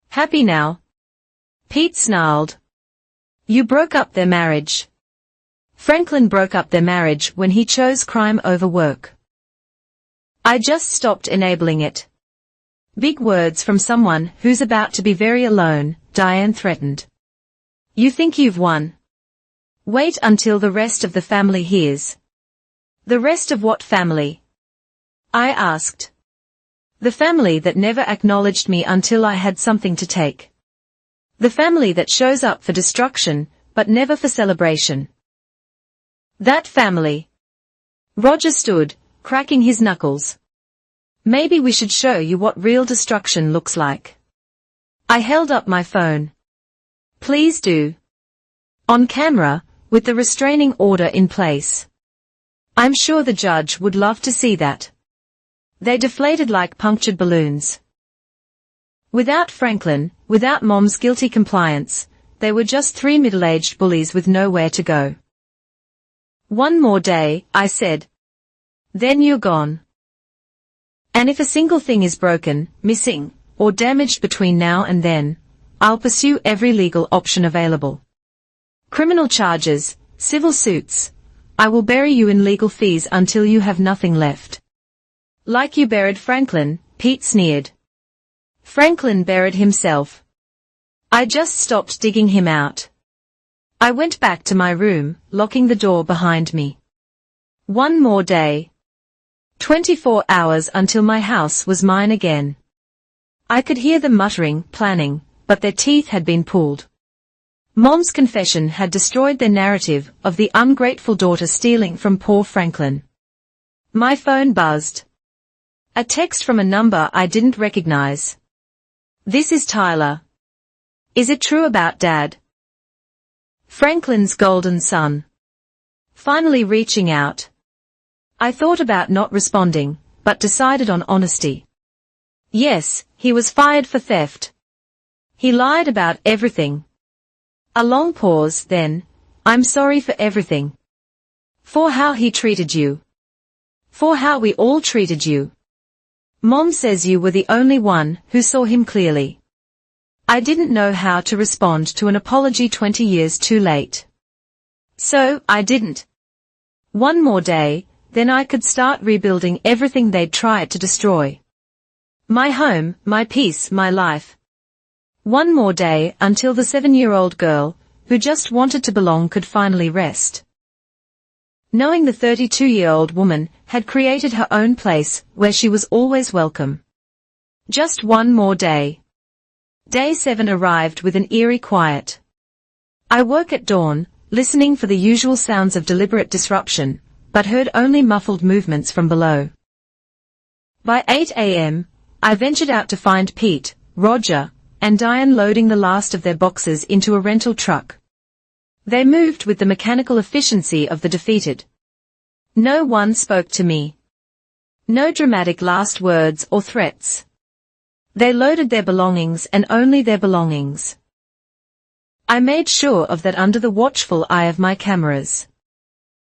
Happy now? Pete snarled. You broke up their marriage. Franklin broke up their marriage when he chose crime over work. I just stopped enabling it. Big words from someone who's about to be very alone, Diane threatened. You think you've won? Wait until the rest of the family hears. The rest of what family? I asked. The family that never acknowledged me until I had something to take. The family that shows up for destruction, but never for celebration. That family. Roger stood, cracking his knuckles. Maybe we should show you what real destruction looks like. I held up my phone. Please do. On camera, with the restraining order in place. I'm sure the judge would love to see that. They deflated like punctured balloons. Without Franklin, without Mom's guilty compliance, they were just 3 middle-aged bullies with nowhere to go. One more day, I said. Then you're gone. And if a single thing is broken, missing, or damaged between now and then, I'll pursue every legal option available. Criminal charges, civil suits. I will bury you in legal fees until you have nothing left. Like you buried Franklin, Pete sneered. Franklin buried himself. I just stopped digging him out. I went back to my room, locking the door behind me. One more day. 24 hours until my house was mine again. I could hear them muttering, planning, but their teeth had been pulled. Mom's confession had destroyed their narrative of the ungrateful daughter stealing from poor Franklin. My phone buzzed. A text from a number I didn't recognize. This is Tyler. Is it true about Dad? Franklin's golden son. Finally reaching out. I thought about not responding, but decided on honesty. Yes, he was fired for theft. He lied about everything. A long pause, then, I'm sorry for everything. For how he treated you. For how we all treated you. Mom says you were the only one who saw him clearly. I didn't know how to respond to an apology 20 years too late. So, I didn't. One more day, then I could start rebuilding everything they'd tried to destroy. My home, my peace, my life. One more day until the 7-year-old girl, who just wanted to belong, could finally rest. Knowing the 32-year-old woman had created her own place where she was always welcome. Just one more day. Day 7 arrived with an eerie quiet. I woke at dawn, listening for the usual sounds of deliberate disruption, but heard only muffled movements from below. By 8 a.m., I ventured out to find Pete, Roger, and Diane loading the last of their boxes into a rental truck. They moved with the mechanical efficiency of the defeated. No one spoke to me. No dramatic last words or threats. They loaded their belongings and only their belongings. I made sure of that under the watchful eye of my cameras.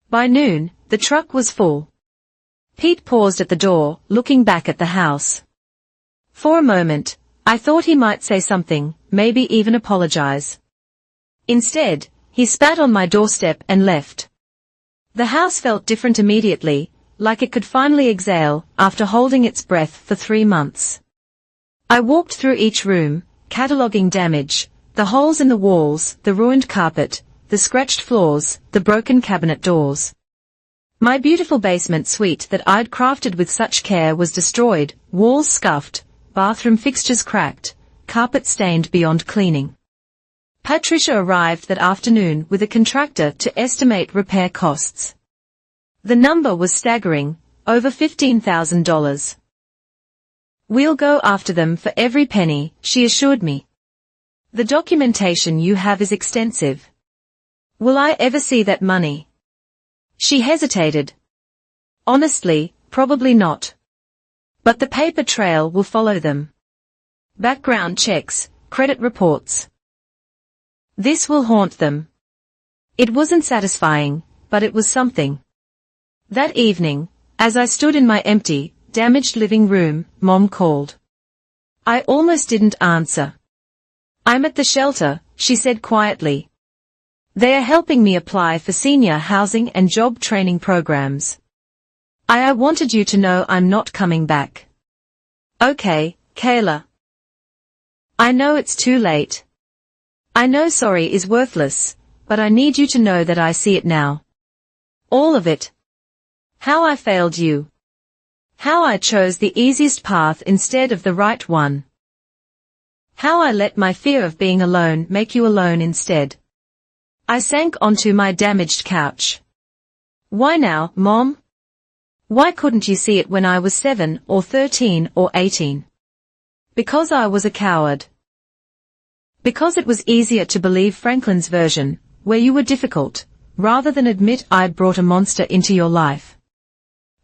By noon, the truck was full. Pete paused at the door, looking back at the house. For a moment, I thought he might say something, maybe even apologize. Instead, he spat on my doorstep and left. The house felt different immediately, like it could finally exhale after holding its breath for 3 months. I walked through each room, cataloging damage, the holes in the walls, the ruined carpet, the scratched floors, the broken cabinet doors. My beautiful basement suite that I'd crafted with such care was destroyed, walls scuffed, bathroom fixtures cracked, carpet stained beyond cleaning. Patricia arrived that afternoon with a contractor to estimate repair costs. The number was staggering, over $15,000. We'll go after them for every penny, she assured me. The documentation you have is extensive. Will I ever see that money? She hesitated. Honestly, probably not. But the paper trail will follow them. Background checks, credit reports. This will haunt them. It wasn't satisfying, but it was something. That evening, as I stood in my empty, damaged living room, Mom called. I almost didn't answer. I'm at the shelter, she said quietly. They are helping me apply for senior housing and job training programs. I wanted you to know I'm not coming back. Okay, Kayla. I know it's too late. I know sorry is worthless, but I need you to know that I see it now. All of it. How I failed you. How I chose the easiest path instead of the right one. How I let my fear of being alone make you alone instead. I sank onto my damaged couch. Why now, Mom? Why couldn't you see it when I was 7 or 13 or 18? Because I was a coward. Because it was easier to believe Franklin's version, where you were difficult, rather than admit I'd brought a monster into your life.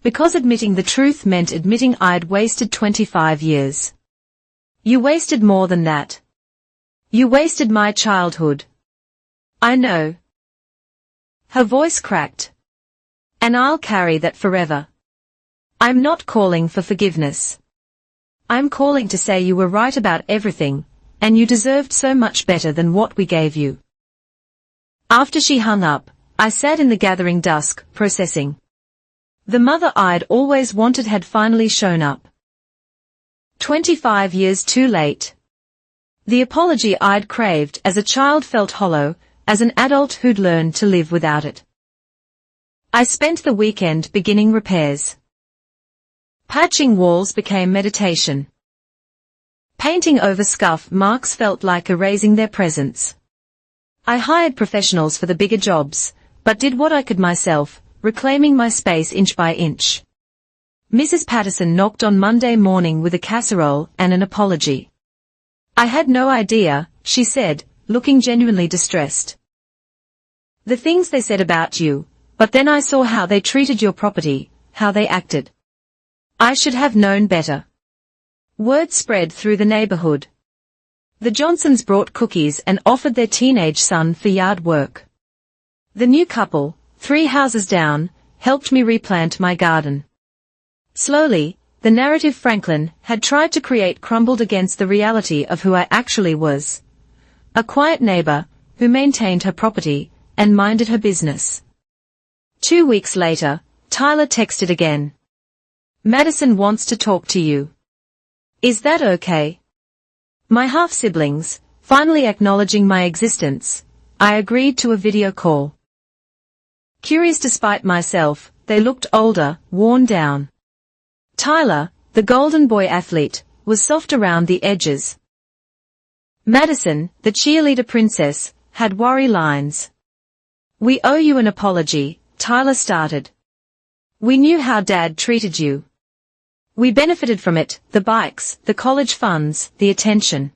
Because admitting the truth meant admitting I'd wasted 25 years. You wasted more than that. You wasted my childhood. I know. Her voice cracked. And I'll carry that forever. I'm not calling for forgiveness. I'm calling to say you were right about everything, and you deserved so much better than what we gave you. After she hung up, I sat in the gathering dusk, processing. The mother I'd always wanted had finally shown up. 25 years too late. The apology I'd craved as a child felt hollow, as an adult who'd learned to live without it. I spent the weekend beginning repairs. Patching walls became meditation. Painting over scuff marks felt like erasing their presence. I hired professionals for the bigger jobs, but did what I could myself, reclaiming my space inch by inch. Mrs. Patterson knocked on Monday morning with a casserole and an apology. I had no idea, she said, looking genuinely distressed. The things they said about you, but then I saw how they treated your property, how they acted. I should have known better. Word spread through the neighborhood. The Johnsons brought cookies and offered their teenage son for yard work. The new couple, 3 houses down, helped me replant my garden. Slowly, the narrative Franklin had tried to create crumbled against the reality of who I actually was. A quiet neighbor, who maintained her property, and minded her business. 2 weeks later, Tyler texted again. Madison wants to talk to you. Is that okay? My half-siblings, finally acknowledging my existence, I agreed to a video call. Curious despite myself, they looked older, worn down. Tyler, the golden boy athlete, was soft around the edges. Madison, the cheerleader princess, had worry lines. We owe you an apology, Tyler started. We knew how Dad treated you. We benefited from it, the bikes, the college funds, the attention.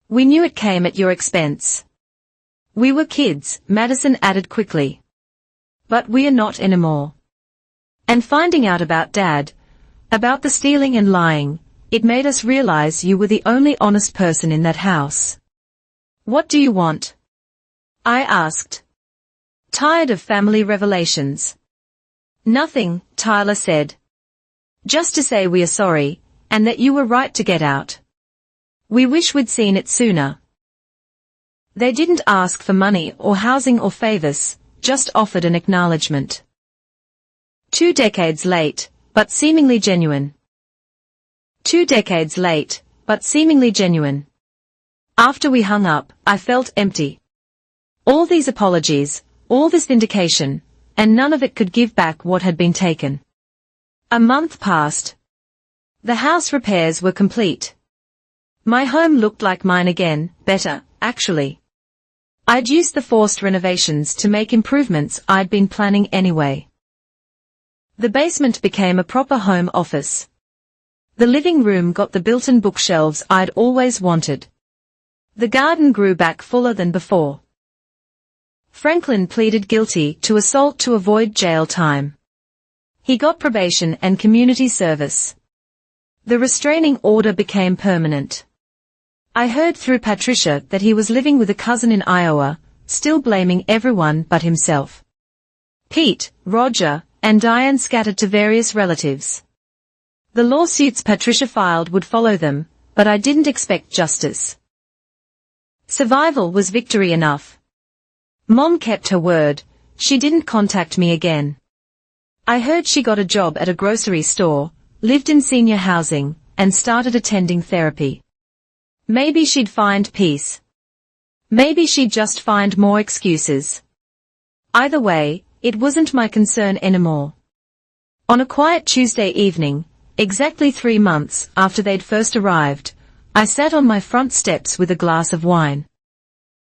We knew it came at your expense. We were kids, Madison added quickly. But we are not anymore. And finding out about Dad, about the stealing and lying, it made us realize you were the only honest person in that house. What do you want? I asked. Tired of family revelations. Nothing, Tyler said. Just to say we are sorry, and that you were right to get out. We wish we'd seen it sooner. They didn't ask for money or housing or favors, just offered an acknowledgement. 2 decades late, but seemingly genuine. 2 decades late, but seemingly genuine. After we hung up, I felt empty. All these apologies, all this vindication, and none of it could give back what had been taken. A month passed. The house repairs were complete. My home looked like mine again, better, actually. I'd used the forced renovations to make improvements I'd been planning anyway. The basement became a proper home office. The living room got the built-in bookshelves I'd always wanted. The garden grew back fuller than before. Franklin pleaded guilty to assault to avoid jail time. He got probation and community service. The restraining order became permanent. I heard through Patricia that he was living with a cousin in Iowa, still blaming everyone but himself. Pete, Roger, and Diane scattered to various relatives. The lawsuits Patricia filed would follow them, but I didn't expect justice. Survival was victory enough. Mom kept her word, she didn't contact me again. I heard she got a job at a grocery store, lived in senior housing, and started attending therapy. Maybe she'd find peace. Maybe she'd just find more excuses. Either way, it wasn't my concern anymore. On a quiet Tuesday evening, exactly 3 months after they'd first arrived, I sat on my front steps with a glass of wine.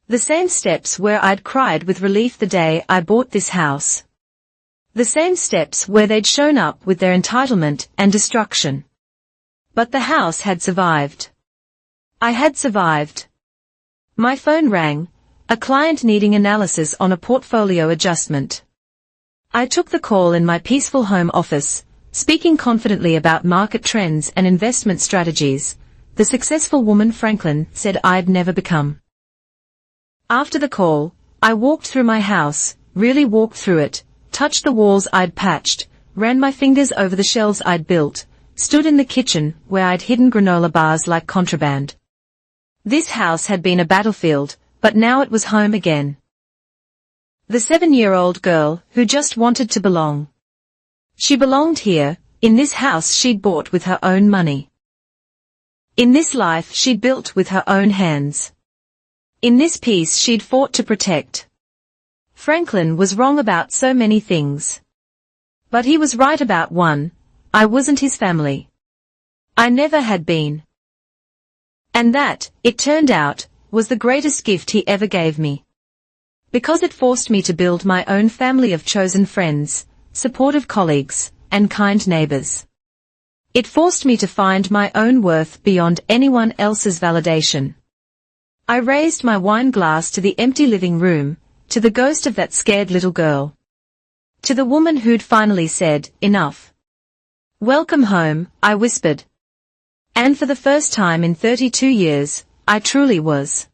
The same steps where I'd cried with relief the day I bought this house. The same steps where they'd shown up with their entitlement and destruction. But the house had survived. I had survived. My phone rang, a client needing analysis on a portfolio adjustment. I took the call in my peaceful home office, speaking confidently about market trends and investment strategies, the successful woman Franklin said I'd never become. After the call, I walked through my house, really walked through it, touched the walls I'd patched, ran my fingers over the shelves I'd built, stood in the kitchen where I'd hidden granola bars like contraband. This house had been a battlefield, but now it was home again. The 7-year-old girl who just wanted to belong. She belonged here, in this house she'd bought with her own money. In this life she'd built with her own hands. In this peace she'd fought to protect. Franklin was wrong about so many things. But he was right about one, I wasn't his family. I never had been. And that, it turned out, was the greatest gift he ever gave me. Because it forced me to build my own family of chosen friends, supportive colleagues, and kind neighbors. It forced me to find my own worth beyond anyone else's validation. I raised my wine glass to the empty living room, to the ghost of that scared little girl. To the woman who'd finally said, enough. Welcome home, I whispered. And for the first time in 32 years, I truly was.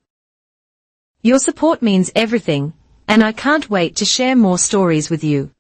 Your support means everything, and I can't wait to share more stories with you.